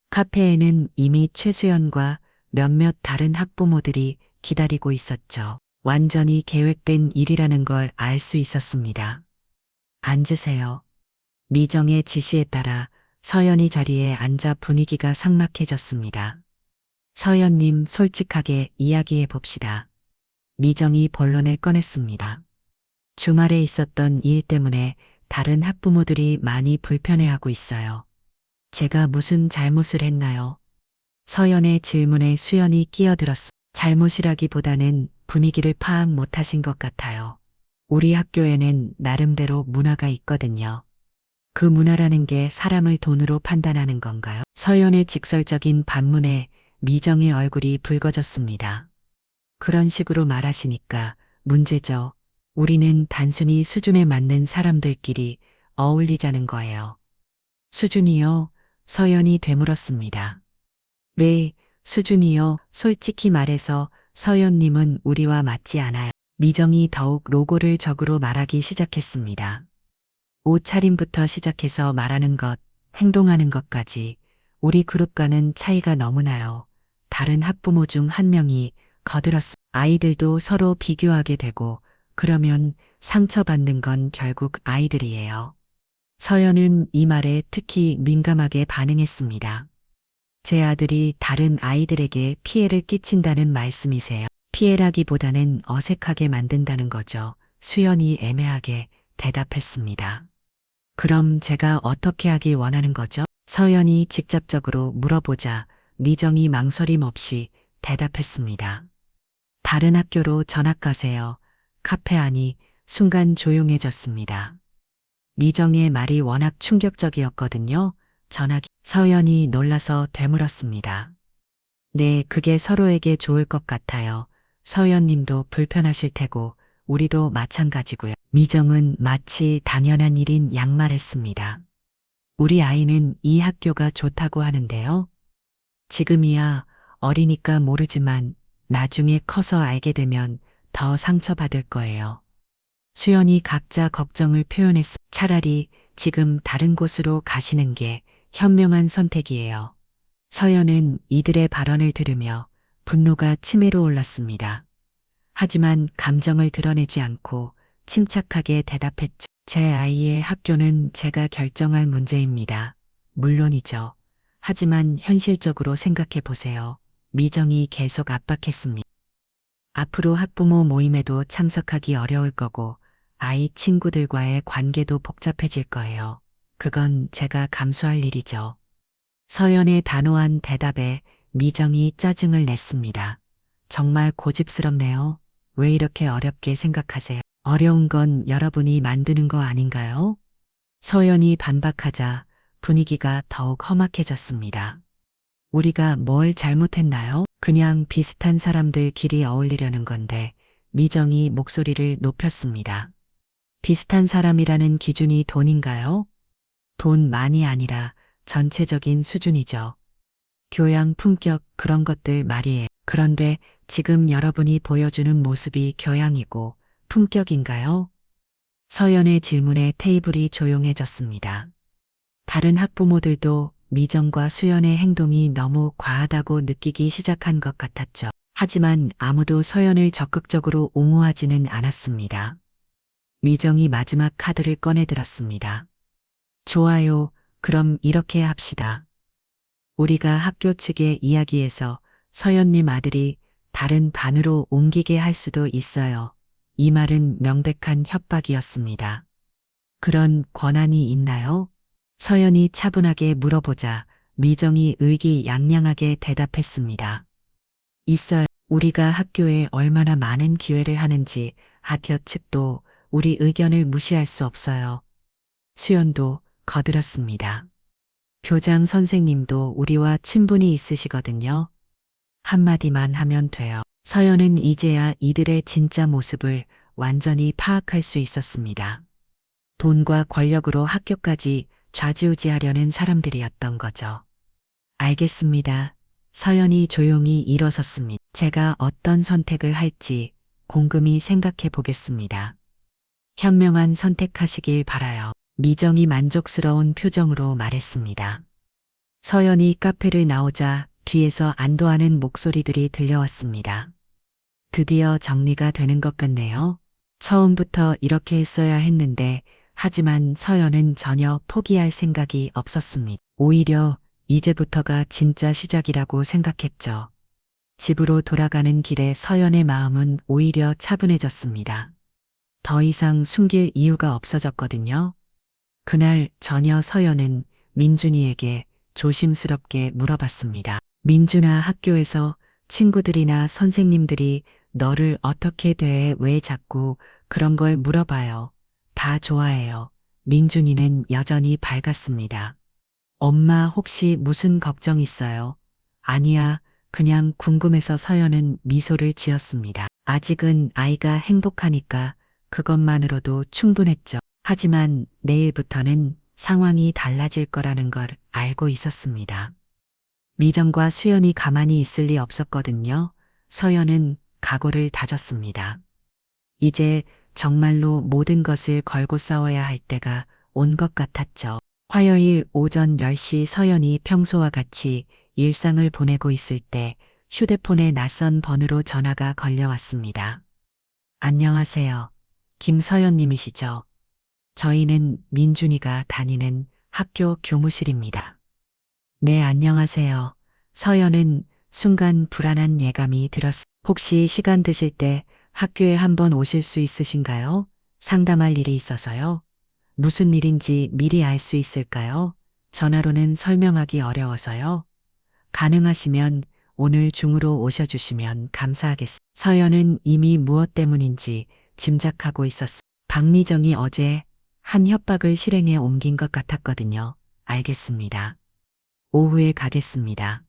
카페에는 이미 최수연과 몇몇 다른 학부모들이 기다리고 있었죠. 완전히 계획된 일이라는 걸 알 수 있었습니다. 앉으세요. 미정의 지시에 따라 서연이 자리에 앉아 분위기가 삭막해졌습니다. 서연님, 솔직하게 이야기해 봅시다. 미정이 본론을 꺼냈습니다. 주말에 있었던 일 때문에 다른 학부모들이 많이 불편해하고 있어요. 제가 무슨 잘못을 했나요? 서연의 질문에 수연이 끼어들었어. 잘못이라기보다는 분위기를 파악 못하신 것 같아요. 우리 학교에는 나름대로 문화가 있거든요. 그 문화라는 게 사람을 돈으로 판단하는 건가요? 서연의 직설적인 반문에 미정의 얼굴이 붉어졌습니다. 그런 식으로 말하시니까 문제죠. 우리는 단순히 수준에 맞는 사람들끼리 어울리자는 거예요. 수준이요? 서연이 되물었습니다. 네, 수준이요. 솔직히 말해서 서연님은 우리와 맞지 않아요. 미정이 더욱 로고를 적으로 말하기 시작했습니다. 옷차림부터 시작해서 말하는 것, 행동하는 것까지 우리 그룹과는 차이가 너무 나요. 다른 학부모 중 한 명이 거들었습니다. 아이들도 서로 비교하게 되고 그러면 상처받는 건 결국 아이들이에요. 서연은 이 말에 특히 민감하게 반응했습니다. 제 아들이 다른 아이들에게 피해를 끼친다는 말씀이세요? 피해라기보다는 어색하게 만든다는 거죠. 수연이 애매하게 대답했습니다. 그럼 제가 어떻게 하길 원하는 거죠? 서연이 직접적으로 물어보자 미정이 망설임 없이 대답했습니다. 다른 학교로 전학 가세요. 카페 안이 순간 조용해졌습니다. 미정의 말이 워낙 충격적이었거든요. 전학이. 서연이 놀라서 되물었습니다. 네, 그게 서로에게 좋을 것 같아요. 서연님도 불편하실 테고 우리도 마찬가지고요. 미정은 마치 당연한 일인 양말했습니다. 우리 아이는 이 학교가 좋다고 하는데요. 지금이야 어리니까 모르지만 나중에 커서 알게 되면 더 상처받을 거예요. 수연이 각자 걱정을 표현했어. 차라리 지금 다른 곳으로 가시는 게 현명한 선택이에요. 서연은 이들의 발언을 들으며 분노가 치밀어 올랐습니다. 하지만 감정을 드러내지 않고 침착하게 대답했죠. 제 아이의 학교는 제가 결정할 문제입니다. 물론이죠. 하지만 현실적으로 생각해 보세요. 미정이 계속 압박했습니다. 앞으로 학부모 모임에도 참석하기 어려울 거고 아이 친구들과의 관계도 복잡해질 거예요. 그건 제가 감수할 일이죠. 서연의 단호한 대답에 미정이 짜증을 냈습니다. 정말 고집스럽네요. 왜 이렇게 어렵게 생각하세요? 어려운 건 여러분이 만드는 거 아닌가요? 서연이 반박하자 분위기가 더욱 험악해졌습니다. 우리가 뭘 잘못했나요? 그냥 비슷한 사람들끼리 어울리려는 건데 미정이 목소리를 높였습니다. 비슷한 사람이라는 기준이 돈인가요? 돈만이 아니라 전체적인 수준이죠. 교양, 품격, 그런 것들 말이에요. 그런데 지금 여러분이 보여주는 모습이 교양이고 품격인가요? 서연의 질문에 테이블이 조용해졌습니다. 다른 학부모들도 미정과 수연의 행동이 너무 과하다고 느끼기 시작한 것 같았죠. 하지만 아무도 서연을 적극적으로 옹호하지는 않았습니다. 미정이 마지막 카드를 꺼내들었습니다. 좋아요. 그럼 이렇게 합시다. 우리가 학교 측의 이야기에서 서연님 아들이 다른 반으로 옮기게 할 수도 있어요. 이 말은 명백한 협박이었습니다. 그런 권한이 있나요? 서연이 차분하게 물어보자 미정이 의기양양하게 대답했습니다. 있어요. 우리가 학교에 얼마나 많은 기회를 하는지 학교 측도 우리 의견을 무시할 수 없어요. 수연도 거들었습니다. 교장 선생님도 우리와 친분이 있으시거든요. 한마디만 하면 돼요. 서연은 이제야 이들의 진짜 모습을 완전히 파악할 수 있었습니다. 돈과 권력으로 학교까지 좌지우지하려는 사람들이었던 거죠. 알겠습니다. 서연이 조용히 일어섰습니다. 제가 어떤 선택을 할지 곰곰이 생각해 보겠습니다. 현명한 선택하시길 바라요. 미정이 만족스러운 표정으로 말했습니다. 서연이 카페를 나오자 뒤에서 안도하는 목소리들이 들려왔습니다. 드디어 정리가 되는 것 같네요. 처음부터 이렇게 했어야 했는데 하지만 서연은 전혀 포기할 생각이 없었습니다. 오히려 이제부터가 진짜 시작이라고 생각했죠. 집으로 돌아가는 길에 서연의 마음은 오히려 차분해졌습니다. 더 이상 숨길 이유가 없어졌거든요. 그날 저녁 서연은 민준이에게 조심스럽게 물어봤습니다. 민준아, 학교에서 친구들이나 선생님들이 너를 어떻게 대해 왜 자꾸 그런 걸 물어봐요. 다 좋아해요. 민준이는 여전히 밝았습니다. 엄마 혹시 무슨 걱정 있어요? 아니야, 그냥 궁금해서. 서연은 미소를 지었습니다. 아직은 아이가 행복하니까 그것만으로도 충분했죠. 하지만 내일부터는 상황이 달라질 거라는 걸 알고 있었습니다. 미정과 수연이 가만히 있을 리 없었거든요. 서연은 각오를 다졌습니다. 이제 정말로 모든 것을 걸고 싸워야 할 때가 온 것 같았죠. 화요일 오전 10시 서연이 평소와 같이 일상을 보내고 있을 때 휴대폰에 낯선 번호로 전화가 걸려왔습니다. 안녕하세요. 김서연님이시죠? 저희는 민준이가 다니는 학교 교무실입니다. 네, 안녕하세요. 서연은 순간 불안한 예감이 들었습니다. 혹시 시간 되실 때 학교에 한번 오실 수 있으신가요? 상담할 일이 있어서요. 무슨 일인지 미리 알 수 있을까요? 전화로는 설명하기 어려워서요. 가능하시면 오늘 중으로 오셔주시면 감사하겠습니다. 서연은 이미 무엇 때문인지 짐작하고 있었습니다. 박미정이 어제 한 협박을 실행에 옮긴 것 같았거든요. 알겠습니다. 오후에 가겠습니다.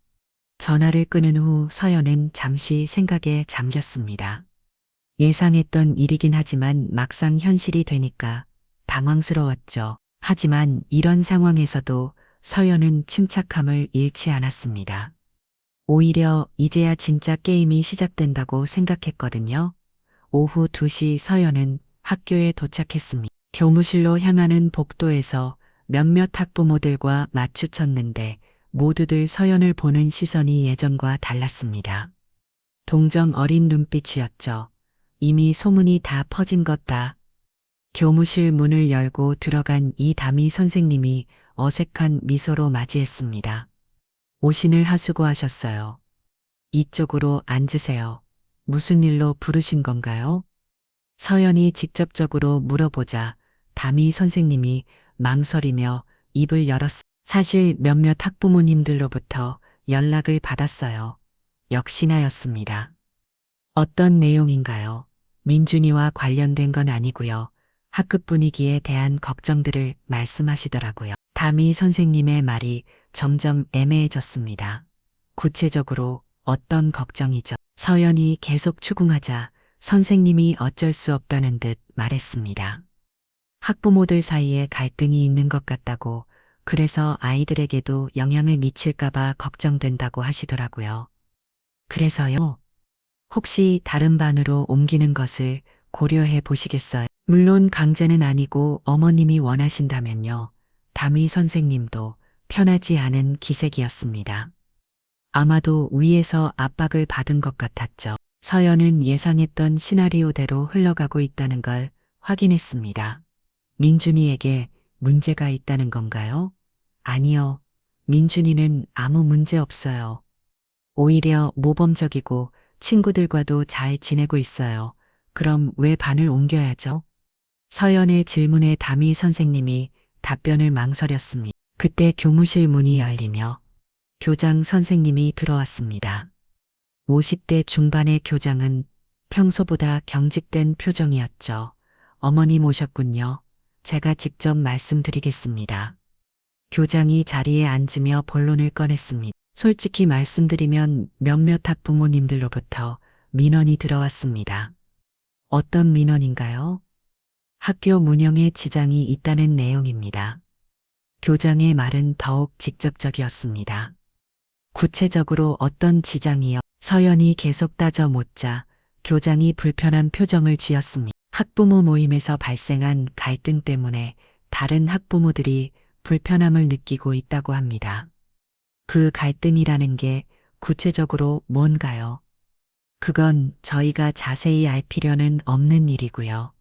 전화를 끊은 후 서연은 잠시 생각에 잠겼습니다. 예상했던 일이긴 하지만 막상 현실이 되니까 당황스러웠죠. 하지만 이런 상황에서도 서연은 침착함을 잃지 않았습니다. 오히려 이제야 진짜 게임이 시작된다고 생각했거든요. 오후 2시 서연은 학교에 도착했습니다. 교무실로 향하는 복도에서 몇몇 학부모들과 마주쳤는데 모두들 서연을 보는 시선이 예전과 달랐습니다. 동정 어린 눈빛이었죠. 이미 소문이 다 퍼진 것다. 교무실 문을 열고 들어간 이 담임 선생님이 어색한 미소로 맞이했습니다. 오신을 하수고하셨어요. 이쪽으로 앉으세요. 무슨 일로 부르신 건가요? 서연이 직접적으로 물어보자 담임 선생님이 망설이며 입을 열었습니다. 사실 몇몇 학부모님들로부터 연락을 받았어요. 역시나였습니다. 어떤 내용인가요? 민준이와 관련된 건 아니고요. 학급 분위기에 대한 걱정들을 말씀하시더라고요. 담임 선생님의 말이 점점 애매해졌습니다. 구체적으로 어떤 걱정이죠? 서연이 계속 추궁하자 선생님이 어쩔 수 없다는 듯 말했습니다. 학부모들 사이에 갈등이 있는 것 같다고, 그래서 아이들에게도 영향을 미칠까봐 걱정된다고 하시더라고요. 그래서요, 혹시 다른 반으로 옮기는 것을 고려해 보시겠어요? 물론 강제는 아니고 어머님이 원하신다면요. 담임 선생님도 편하지 않은 기색이었습니다. 아마도 위에서 압박을 받은 것 같았죠. 서연은 예상했던 시나리오대로 흘러가고 있다는 걸 확인했습니다. 민준이에게 문제가 있다는 건가요? 아니요. 민준이는 아무 문제 없어요. 오히려 모범적이고 친구들과도 잘 지내고 있어요. 그럼 왜 반을 옮겨야죠? 서연의 질문에 담임 선생님이 답변을 망설였습니다. 그때 교무실 문이 열리며 교장 선생님이 들어왔습니다. 50대 중반의 교장은 평소보다 경직된 표정이었죠. 어머님 오셨군요. 제가 직접 말씀드리겠습니다. 교장이 자리에 앉으며 본론을 꺼냈습니다. 솔직히 말씀드리면 몇몇 학부모님들로부터 민원이 들어왔습니다. 어떤 민원인가요? 학교 운영에 지장이 있다는 내용입니다. 교장의 말은 더욱 직접적이었습니다. 구체적으로 어떤 지장이요? 서연이 계속 따져 묻자 교장이 불편한 표정을 지었습니다. 학부모 모임에서 발생한 갈등 때문에 다른 학부모들이 불편함을 느끼고 있다고 합니다. 그 갈등이라는 게 구체적으로 뭔가요? 그건 저희가 자세히 알 필요는 없는 일이고요.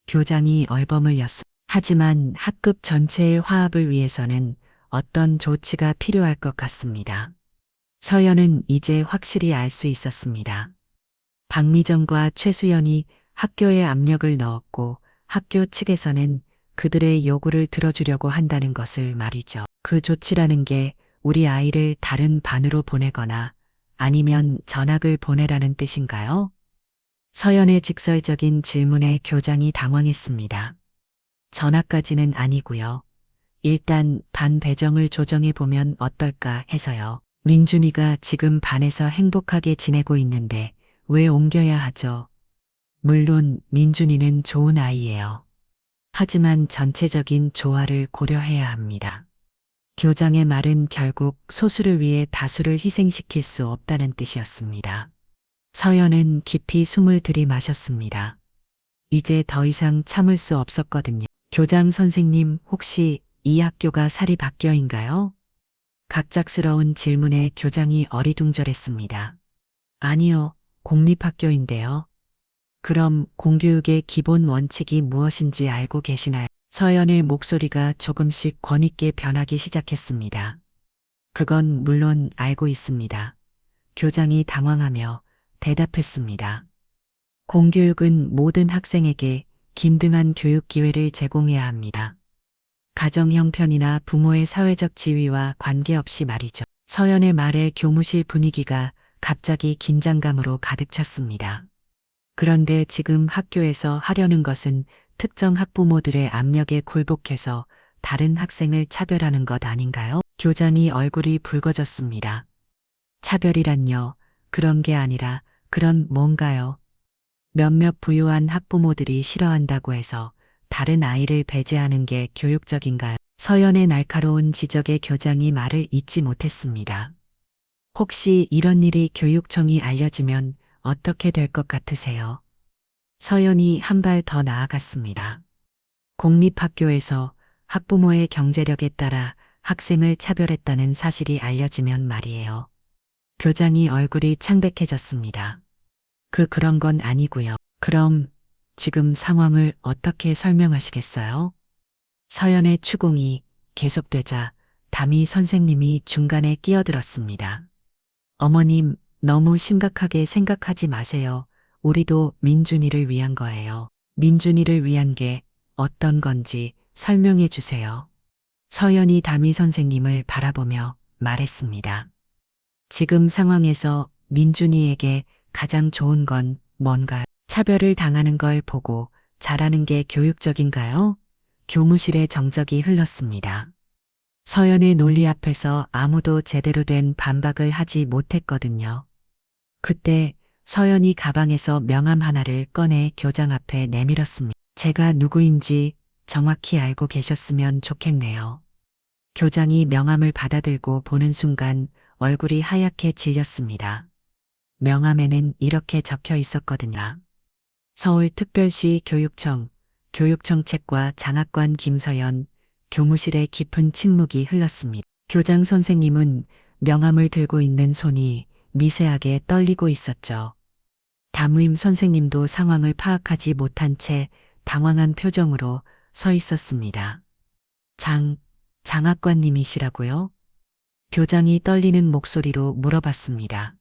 교장이 얼버물 였습니다. 하지만 학급 전체의 화합을 위해서는 어떤 조치가 필요할 것 같습니다. 서연은 이제 확실히 알 수 있었습니다. 박미정과 최수연이 학교에 압력을 넣었고 학교 측에서는 그들의 요구를 들어주려고 한다는 것을 말이죠. 그 조치라는 게 우리 아이를 다른 반으로 보내거나 아니면 전학을 보내라는 뜻인가요? 서연의 직설적인 질문에 교장이 당황했습니다. 전학까지는 아니고요. 일단 반 배정을 조정해 보면 어떨까 해서요. 민준이가 지금 반에서 행복하게 지내고 있는데 왜 옮겨야 하죠? 물론 민준이는 좋은 아이예요. 하지만 전체적인 조화를 고려해야 합니다. 교장의 말은 결국 소수를 위해 다수를 희생시킬 수 없다는 뜻이었습니다. 서연은 깊이 숨을 들이마셨습니다. 이제 더 이상 참을 수 없었거든요. 교장 선생님, 혹시 이 학교가 사립학교인가요? 갑작스러운 질문에 교장이 어리둥절했습니다. 아니요, 공립학교인데요. 그럼 공교육의 기본 원칙이 무엇인지 알고 계시나요? 서연의 목소리가 조금씩 권위있게 변하기 시작했습니다. 그건 물론 알고 있습니다. 교장이 당황하며 대답했습니다. 공교육은 모든 학생에게 긴등한 교육 기회를 제공해야 합니다. 가정 형편이나 부모의 사회적 지위와 관계없이 말이죠. 서연의 말에 교무실 분위기가 갑자기 긴장감으로 가득 찼습니다. 그런데 지금 학교에서 하려는 것은 특정 학부모들의 압력에 굴복해서 다른 학생을 차별하는 것 아닌가요? 교장이 얼굴이 붉어졌습니다. 차별이란요. 그런 게 아니라 그런 뭔가요? 몇몇 부유한 학부모들이 싫어한다고 해서 다른 아이를 배제하는 게 교육적인가요? 서연의 날카로운 지적에 교장이 말을 잇지 못했습니다. 혹시 이런 일이 교육청이 알려지면 어떻게 될 것 같으세요? 서연이 한 발 더 나아갔습니다. 공립학교에서 학부모의 경제력에 따라 학생을 차별했다는 사실이 알려지면 말이에요. 교장이 얼굴이 창백해졌습니다. 그런 건 아니고요. 그럼 지금 상황을 어떻게 설명하시겠어요? 서연의 추궁이 계속되자 담임 선생님이 중간에 끼어들었습니다. 어머님, 너무 심각하게 생각하지 마세요. 우리도 민준이를 위한 거예요. 민준이를 위한 게 어떤 건지 설명해 주세요. 서연이 담임 선생님을 바라보며 말했습니다. 지금 상황에서 민준이에게 가장 좋은 건 뭔가요? 차별을 당하는 걸 보고 잘하는 게 교육적인가요? 교무실에 정적이 흘렀습니다. 서연의 논리 앞에서 아무도 제대로 된 반박을 하지 못했거든요. 그때 서연이 가방에서 명함 하나를 꺼내 교장 앞에 내밀었습니다. 제가 누구인지 정확히 알고 계셨으면 좋겠네요. 교장이 명함을 받아들고 보는 순간 얼굴이 하얗게 질렸습니다. 명함에는 이렇게 적혀 있었거든요. 서울특별시 교육청책과 장학관 김서연, 교무실에 깊은 침묵이 흘렀습니다. 교장 선생님은 명함을 들고 있는 손이 미세하게 떨리고 있었죠. 담임 선생님도 상황을 파악하지 못한 채 당황한 표정으로 서 있었습니다. 장학관님이시라고요? 교장이 떨리는 목소리로 물어봤습니다.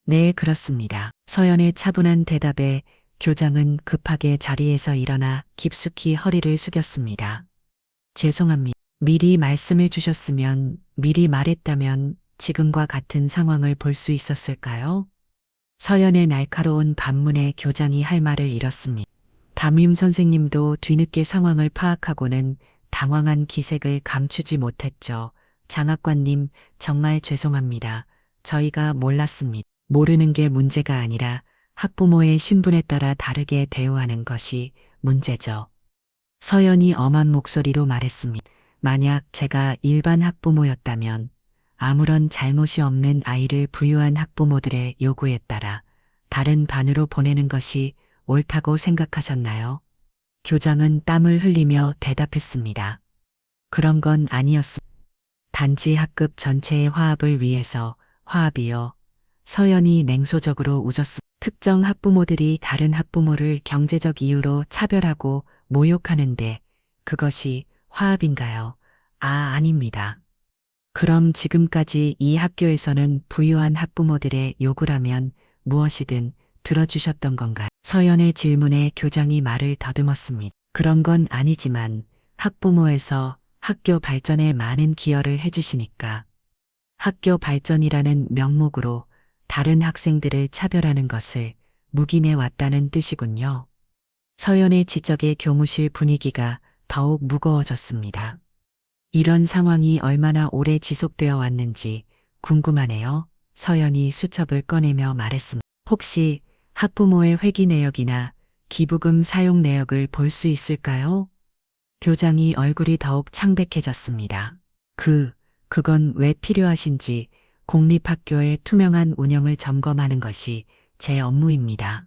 네, 그렇습니다. 서연의 차분한 대답에 교장은 급하게 자리에서 일어나 깊숙이 허리를 숙였습니다. 죄송합니다. 미리 말씀해 주셨으면, 미리 말했다면 지금과 같은 상황을 볼 수 있었을까요? 서연의 날카로운 반문에 교장이 할 말을 잃었습니다. 담임 선생님도 뒤늦게 상황을 파악하고는 당황한 기색을 감추지 못했죠. 장학관님, 정말 죄송합니다. 저희가 몰랐습니다. 모르는 게 문제가 아니라 학부모의 신분에 따라 다르게 대우하는 것이 문제죠. 서연이 엄한 목소리로 말했습니다. 만약 제가 일반 학부모였다면 아무런 잘못이 없는 아이를 부유한 학부모들의 요구에 따라 다른 반으로 보내는 것이 옳다고 생각하셨나요? 교장은 땀을 흘리며 대답했습니다. 그런 건 아니었습니다. 단지 학급 전체의 화합을 위해서. 화합이요. 서연이 냉소적으로 웃었습니다. 특정 학부모들이 다른 학부모를 경제적 이유로 차별하고 모욕하는데 그것이 화합인가요? 아닙니다. 그럼 지금까지 이 학교에서는 부유한 학부모들의 요구라면 무엇이든 들어주셨던 건가요? 서연의 질문에 교장이 말을 더듬었습니다. 그런 건 아니지만 학부모에서 학교 발전에 많은 기여를 해주시니까 학교 발전이라는 명목으로 다른 학생들을 차별하는 것을 묵인해 왔다는 뜻이군요. 서연의 지적에 교무실 분위기가 더욱 무거워졌습니다. 이런 상황이 얼마나 오래 지속되어 왔는지 궁금하네요. 서연이 수첩을 꺼내며 말했습니다. 혹시 학부모의 회기 내역이나 기부금 사용 내역을 볼 수 있을까요? 교장이 얼굴이 더욱 창백해졌습니다. 그건 왜 필요하신지 공립학교의 투명한 운영을 점검하는 것이 제 업무입니다.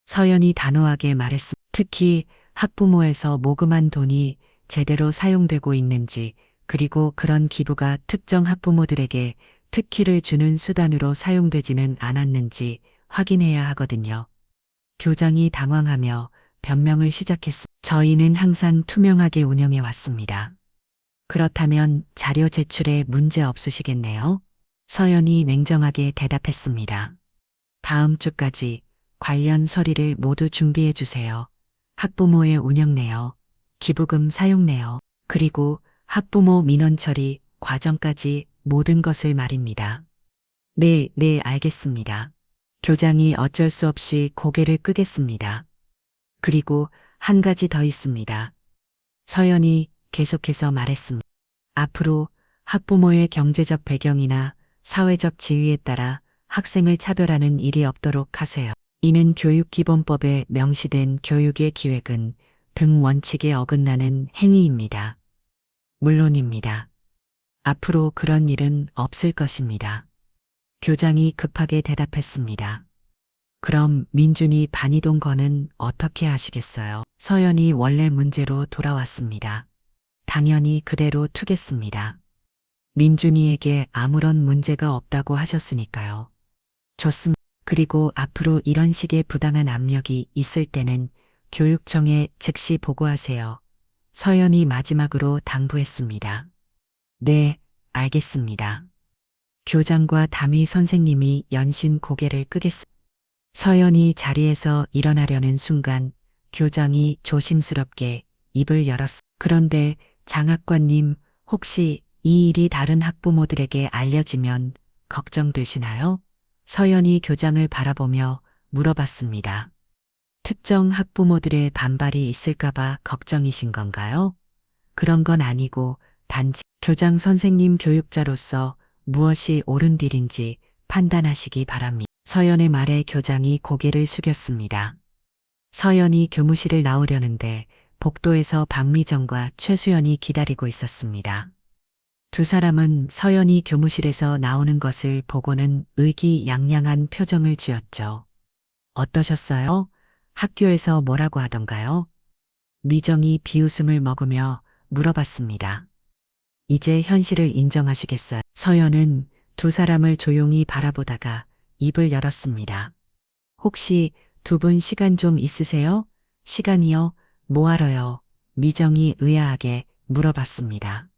서연이 단호하게 말했습니다. 특히 학부모에서 모금한 돈이 제대로 사용되고 있는지 그리고 그런 기부가 특정 학부모들에게 특혜를 주는 수단으로 사용되지는 않았는지 확인해야 하거든요. 교장이 당황하며 변명을 시작했습니다. 저희는 항상 투명하게 운영해 왔습니다. 그렇다면 자료 제출에 문제 없으시겠네요? 서연이 냉정하게 대답했습니다. 다음 주까지 관련 서류를 모두 준비해 주세요. 학부모의 운영 내역, 기부금 사용 내역, 그리고 학부모 민원 처리 과정까지 모든 것을 말입니다. 네, 알겠습니다. 교장이 어쩔 수 없이 고개를 끄겠습니다. 그리고 한 가지 더 있습니다. 서연이 계속해서 말했습니다. 앞으로 학부모의 경제적 배경이나 사회적 지위에 따라 학생을 차별하는 일이 없도록 하세요. 이는 교육기본법에 명시된 교육의 기획은 등 원칙에 어긋나는 행위입니다. 물론입니다. 앞으로 그런 일은 없을 것입니다. 교장이 급하게 대답했습니다. 그럼 민준이 반이동 거는 어떻게 하시겠어요? 서연이 원래 문제로 돌아왔습니다. 당연히 그대로 투겠습니다. 민준이에게 아무런 문제가 없다고 하셨으니까요. 좋습니다. 그리고 앞으로 이런 식의 부당한 압력이 있을 때는 교육청에 즉시 보고하세요. 서연이 마지막으로 당부했습니다. 네, 알겠습니다. 교장과 담임 선생님이 연신 고개를 끄겠습니다. 서연이 자리에서 일어나려는 순간 교장이 조심스럽게 입을 열었습니다. 그런데 장학관님, 혹시 이 일이 다른 학부모들에게 알려지면 걱정되시나요? 서연이 교장을 바라보며 물어봤습니다. 특정 학부모들의 반발이 있을까봐 걱정이신 건가요? 그런 건 아니고 단지 교장 선생님 교육자로서 무엇이 옳은 일인지 판단하시기 바랍니다. 서연의 말에 교장이 고개를 숙였습니다. 서연이 교무실을 나오려는데 복도에서 박미정과 최수연이 기다리고 있었습니다. 두 사람은 서연이 교무실에서 나오는 것을 보고는 의기양양한 표정을 지었죠. 어떠셨어요? 학교에서 뭐라고 하던가요? 미정이 비웃음을 먹으며 물어봤습니다. 이제 현실을 인정하시겠어요? 서연은 두 사람을 조용히 바라보다가 입을 열었습니다. 혹시 두 분 시간 좀 있으세요? 시간이요? 뭐하러요? 미정이 의아하게 물어봤습니다.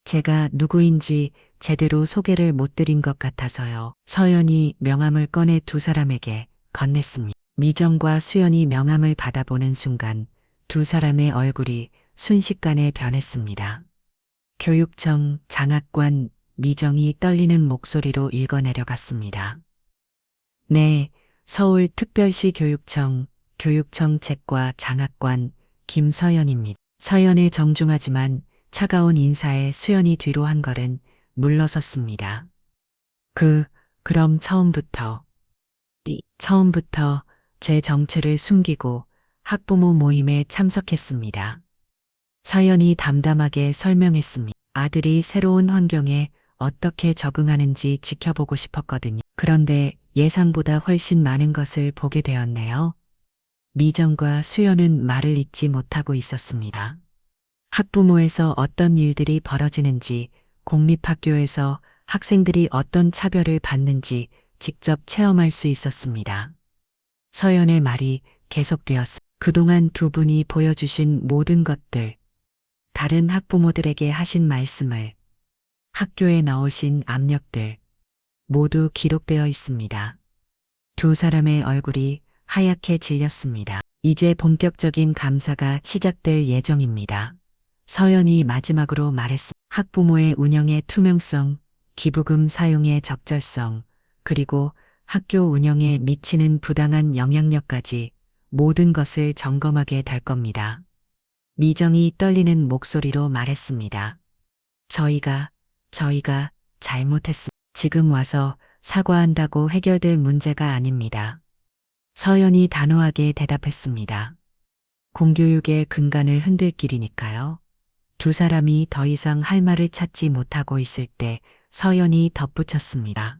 제가 누구인지 제대로 소개를 못 드린 것 같아서요. 서연이 명함을 꺼내 두 사람에게 건넸습니다. 미정과 수연이 명함을 받아보는 순간 두 사람의 얼굴이 순식간에 변했습니다. 교육청 장학관 미정이 떨리는 목소리로 읽어내려갔습니다. 네, 서울특별시 교육청 책과 장학관 김서연입니다. 서연의 정중하지만 차가운 인사에 수연이 뒤로 한 걸음 물러섰습니다. 그럼 처음부터 제 정체를 숨기고 학부모 모임에 참석했습니다. 서연이 담담하게 설명했습니다. 아들이 새로운 환경에 어떻게 적응하는지 지켜보고 싶었거든요. 그런데 예상보다 훨씬 많은 것을 보게 되었네요. 미정과 수연은 말을 잇지 못하고 있었습니다. 학부모에서 어떤 일들이 벌어지는지, 공립학교에서 학생들이 어떤 차별을 받는지 직접 체험할 수 있었습니다. 서연의 말이 계속되었습니다. 그동안 두 분이 보여주신 모든 것들, 다른 학부모들에게 하신 말씀을, 학교에 넣으신 압력들, 모두 기록되어 있습니다. 두 사람의 얼굴이 하얗게 질렸습니다. 이제 본격적인 감사가 시작될 예정입니다. 서연이 마지막으로 말했습니다. 학부모의 운영의 투명성, 기부금 사용의 적절성, 그리고 학교 운영에 미치는 부당한 영향력까지 모든 것을 점검하게 될 겁니다. 미정이 떨리는 목소리로 말했습니다. 저희가 잘못했습니다. 지금 와서 사과한다고 해결될 문제가 아닙니다. 서연이 단호하게 대답했습니다. 공교육의 근간을 흔들 길이니까요. 두 사람이 더 이상 할 말을 찾지 못하고 있을 때 서연이 덧붙였습니다.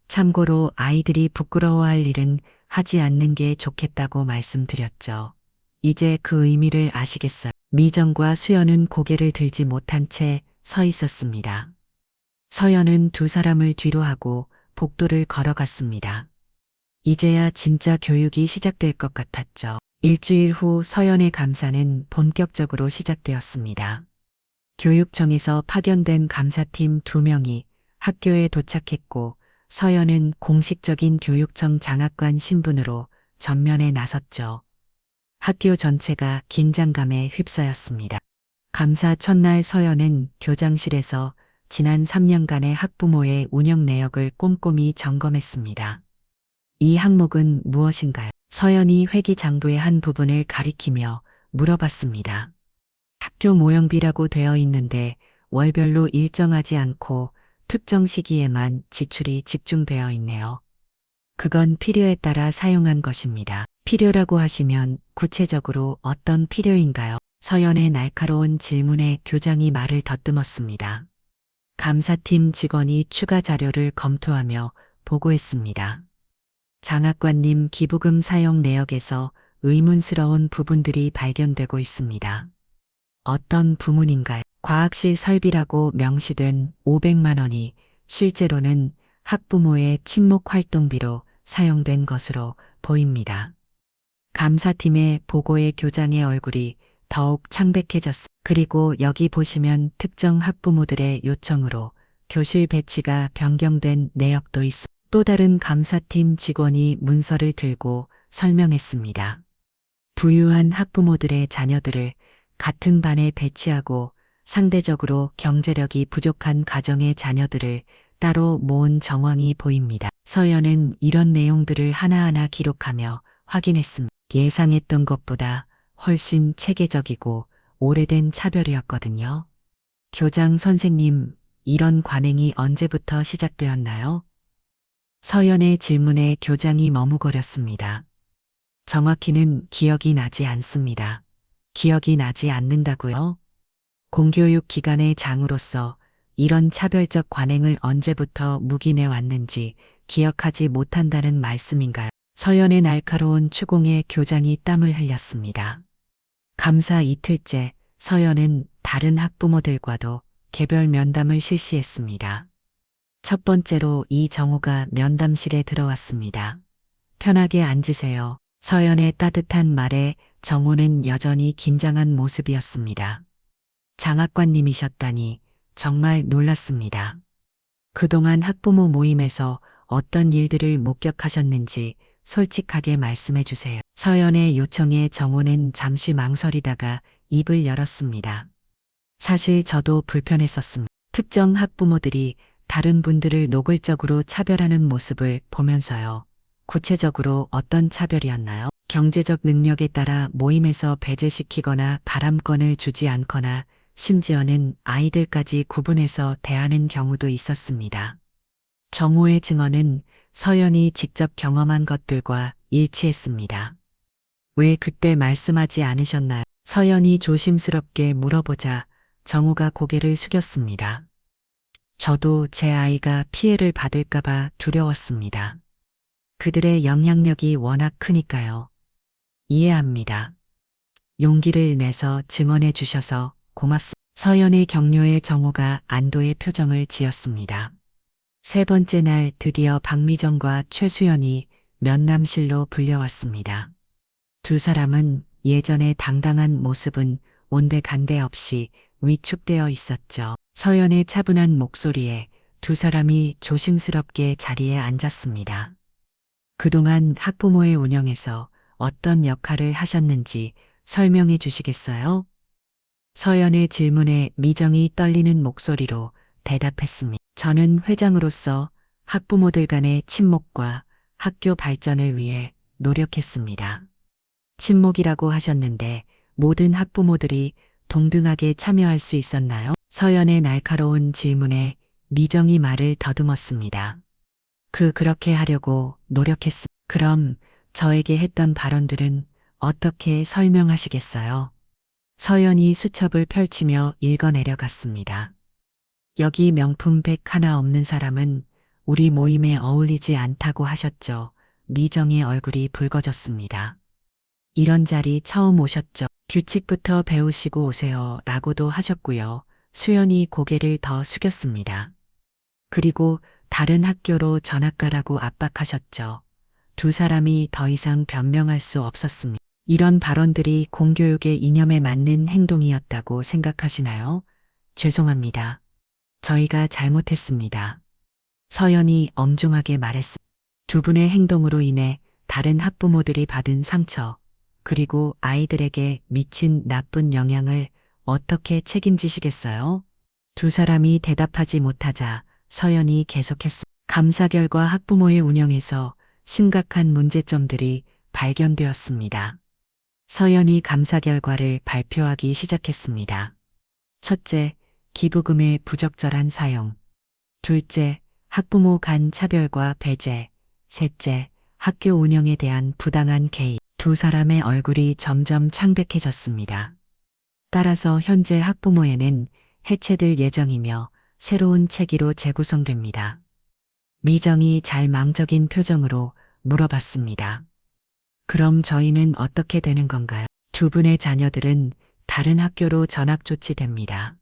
참고로 아이들이 부끄러워할 일은 하지 않는 게 좋겠다고 말씀드렸죠. 이제 그 의미를 아시겠어요? 미정과 수연은 고개를 들지 못한 채 서 있었습니다. 서연은 두 사람을 뒤로 하고 복도를 걸어갔습니다. 이제야 진짜 교육이 시작될 것 같았죠. 일주일 후 서연의 감사는 본격적으로 시작되었습니다. 교육청에서 파견된 감사팀 2명이 학교에 도착했고 서연은 공식적인 교육청 장학관 신분으로 전면에 나섰죠. 학교 전체가 긴장감에 휩싸였습니다. 감사 첫날 서연은 교장실에서 지난 3년간의 학부모의 운영 내역을 꼼꼼히 점검했습니다. 이 항목은 무엇인가요? 서연이 회기장부의 한 부분을 가리키며 물어봤습니다. 학교 모형비라고 되어 있는데 월별로 일정하지 않고 특정 시기에만 지출이 집중되어 있네요. 그건 필요에 따라 사용한 것입니다. 필요라고 하시면 구체적으로 어떤 필요인가요? 서연의 날카로운 질문에 교장이 말을 더듬었습니다. 감사팀 직원이 추가 자료를 검토하며 보고했습니다. 장학관님 기부금 사용 내역에서 의문스러운 부분들이 발견되고 있습니다. 어떤 부문인가요? 과학실 설비라고 명시된 500만 원이 실제로는 학부모의 친목 활동비로 사용된 것으로 보입니다. 감사팀의 보고에 교장의 얼굴이 더욱 창백해졌습니다. 그리고 여기 보시면 특정 학부모들의 요청으로 교실 배치가 변경된 내역도 있습니다. 또 다른 감사팀 직원이 문서를 들고 설명했습니다. 부유한 학부모들의 자녀들을 같은 반에 배치하고 상대적으로 경제력이 부족한 가정의 자녀들을 따로 모은 정황이 보입니다. 서연은 이런 내용들을 하나하나 기록하며 확인했습니다. 예상했던 것보다 훨씬 체계적이고 오래된 차별이었거든요. 교장 선생님, 이런 관행이 언제부터 시작되었나요? 서연의 질문에 교장이 머뭇거렸습니다. 정확히는 기억이 나지 않습니다. 기억이 나지 않는다고요? 공교육 기관의 장으로서 이런 차별적 관행을 언제부터 묵인해 왔는지 기억하지 못한다는 말씀인가요? 서연의 날카로운 추궁에 교장이 땀을 흘렸습니다. 감사 이틀째 서연은 다른 학부모들과도 개별 면담을 실시했습니다. 첫 번째로 이정우가 면담실에 들어왔습니다. 편하게 앉으세요. 서연의 따뜻한 말에 정우는 여전히 긴장한 모습이었습니다. 장학관님이셨다니 정말 놀랐습니다. 그동안 학부모 모임에서 어떤 일들을 목격하셨는지 솔직하게 말씀해 주세요. 서연의 요청에 정우는 잠시 망설이다가 입을 열었습니다. 사실 저도 불편했었습니다. 특정 학부모들이 다른 분들을 노골적으로 차별하는 모습을 보면서요. 구체적으로 어떤 차별이었나요? 경제적 능력에 따라 모임에서 배제시키거나 발암권을 주지 않거나 심지어는 아이들까지 구분해서 대하는 경우도 있었습니다. 정우의 증언은 서연이 직접 경험한 것들과 일치했습니다. 왜 그때 말씀하지 않으셨나요? 서연이 조심스럽게 물어보자 정우가 고개를 숙였습니다. 저도 제 아이가 피해를 받을까봐 두려웠습니다. 그들의 영향력이 워낙 크니까요. 이해합니다. 용기를 내서 증언해 주셔서 고맙습니다. 서연의 격려에 정우가 안도의 표정을 지었습니다. 세 번째 날 드디어 박미정과 최수연이 면담실로 불려왔습니다. 두 사람은 예전의 당당한 모습은 온데간데 없이 위축되어 있었죠. 서연의 차분한 목소리에 두 사람이 조심스럽게 자리에 앉았습니다. 그동안 학부모의 운영에서 어떤 역할을 하셨는지 설명해 주시겠어요? 서연의 질문에 미정이 떨리는 목소리로 대답했습니다. 저는 회장으로서 학부모들 간의 친목과 학교 발전을 위해 노력했습니다. 친목이라고 하셨는데 모든 학부모들이 동등하게 참여할 수 있었나요? 서연의 날카로운 질문에 미정이 말을 더듬었습니다. 그렇게 하려고 노력했습니다. 그럼 저에게 했던 발언들은 어떻게 설명하시겠어요? 서연이 수첩을 펼치며 읽어내려갔습니다. 여기 명품 백 하나 없는 사람은 우리 모임에 어울리지 않다고 하셨죠. 미정의 얼굴이 붉어졌습니다. 이런 자리 처음 오셨죠. 규칙부터 배우시고 오세요. 라고도 하셨고요. 수연이 고개를 더 숙였습니다. 그리고 다른 학교로 전학 가라고 압박하셨죠. 두 사람이 더 이상 변명할 수 없었습니다. 이런 발언들이 공교육의 이념에 맞는 행동이었다고 생각하시나요? 죄송합니다. 저희가 잘못했습니다. 서연이 엄중하게 말했습니다. 두 분의 행동으로 인해 다른 학부모들이 받은 상처, 그리고 아이들에게 미친 나쁜 영향을 어떻게 책임지시겠어요? 두 사람이 대답하지 못하자 서연이 계속했습니다. 감사 결과 학부모의 운영에서 심각한 문제점들이 발견되었습니다. 서연이 감사 결과를 발표하기 시작했습니다. 첫째, 기부금의 부적절한 사용. 둘째, 학부모 간 차별과 배제. 셋째, 학교 운영에 대한 부당한 개입. 두 사람의 얼굴이 점점 창백해졌습니다. 따라서 현재 학부모회는 해체될 예정이며 새로운 체계로 재구성됩니다. 미정이 잘망적인 표정으로 물어봤습니다. 그럼 저희는 어떻게 되는 건가요? 두 분의 자녀들은 다른 학교로 전학 조치됩니다.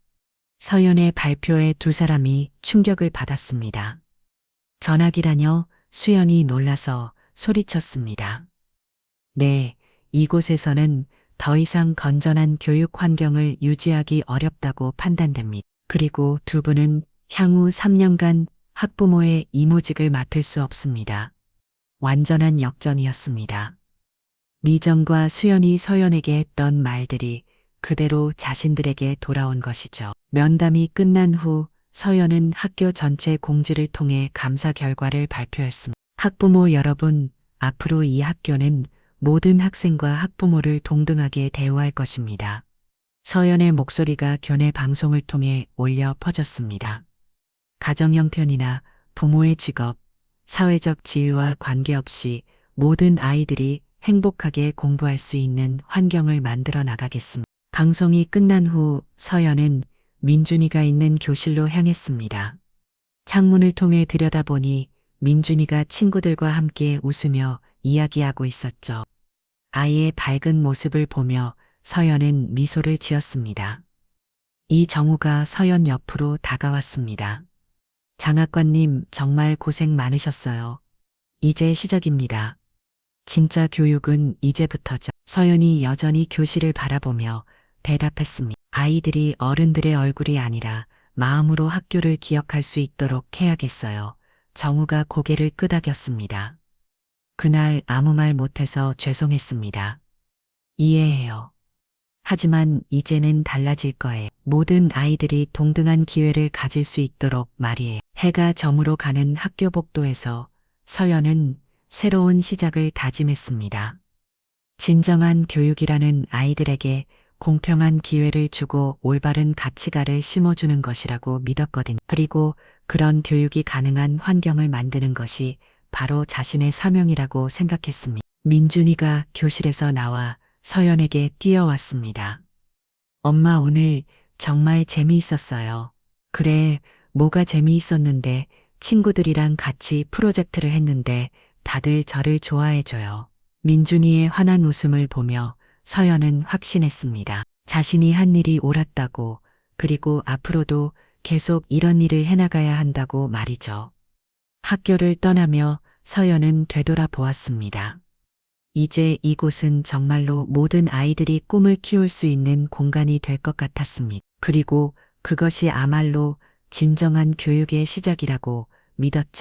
서연의 발표에 두 사람이 충격을 받았습니다. 전학이라뇨? 수연이 놀라서 소리쳤습니다. 네, 이곳에서는 더 이상 건전한 교육 환경을 유지하기 어렵다고 판단됩니다. 그리고 두 분은 향후 3년간 학부모의 이모직을 맡을 수 없습니다. 완전한 역전이었습니다. 미정과 수연이 서연에게 했던 말들이 그대로 자신들에게 돌아온 것이죠. 면담이 끝난 후 서연은 학교 전체 공지를 통해 감사 결과를 발표했습니다. 학부모 여러분, 앞으로 이 학교는 모든 학생과 학부모를 동등하게 대우할 것입니다. 서연의 목소리가 교내 방송을 통해 울려 퍼졌습니다. 가정 형편이나 부모의 직업, 사회적 지위와 관계없이 모든 아이들이 행복하게 공부할 수 있는 환경을 만들어 나가겠습니다. 방송이 끝난 후 서연은 민준이가 있는 교실로 향했습니다. 창문을 통해 들여다보니 민준이가 친구들과 함께 웃으며 이야기하고 있었죠. 아이의 밝은 모습을 보며 서연은 미소를 지었습니다. 이정우가 서연 옆으로 다가왔습니다. 장학관님 정말 고생 많으셨어요. 이제 시작입니다. 진짜 교육은 이제부터죠. 서연이 여전히 교실을 바라보며 대답했습니다. 아이들이 어른들의 얼굴이 아니라 마음으로 학교를 기억할 수 있도록 해야겠어요. 정우가 고개를 끄덕였습니다. 그날 아무 말 못해서 죄송했습니다. 이해해요. 하지만 이제는 달라질 거예요. 모든 아이들이 동등한 기회를 가질 수 있도록 말이에요. 해가 저물어 가는 학교 복도에서 서연은 새로운 시작을 다짐했습니다. 진정한 교육이라는 아이들에게 공평한 기회를 주고 올바른 가치가를 심어주는 것이라고 믿었거든요. 그리고 그런 교육이 가능한 환경을 만드는 것이 바로 자신의 사명이라고 생각했습니다. 민준이가 교실에서 나와 서연에게 뛰어왔습니다. 엄마 오늘 정말 재미있었어요. 그래, 뭐가 재미있었는데 친구들이랑 같이 프로젝트를 했는데 다들 저를 좋아해줘요. 민준이의 환한 웃음을 보며 서연은 확신했습니다. 자신이 한 일이 옳았다고, 그리고 앞으로도 계속 이런 일을 해나가야 한다고 말이죠. 학교를 떠나며 서연은 되돌아보았습니다. 이제 이곳은 정말로 모든 아이들이 꿈을 키울 수 있는 공간이 될 것 같았습니다. 그리고 그것이 아말로 진정한 교육의 시작이라고 믿었죠.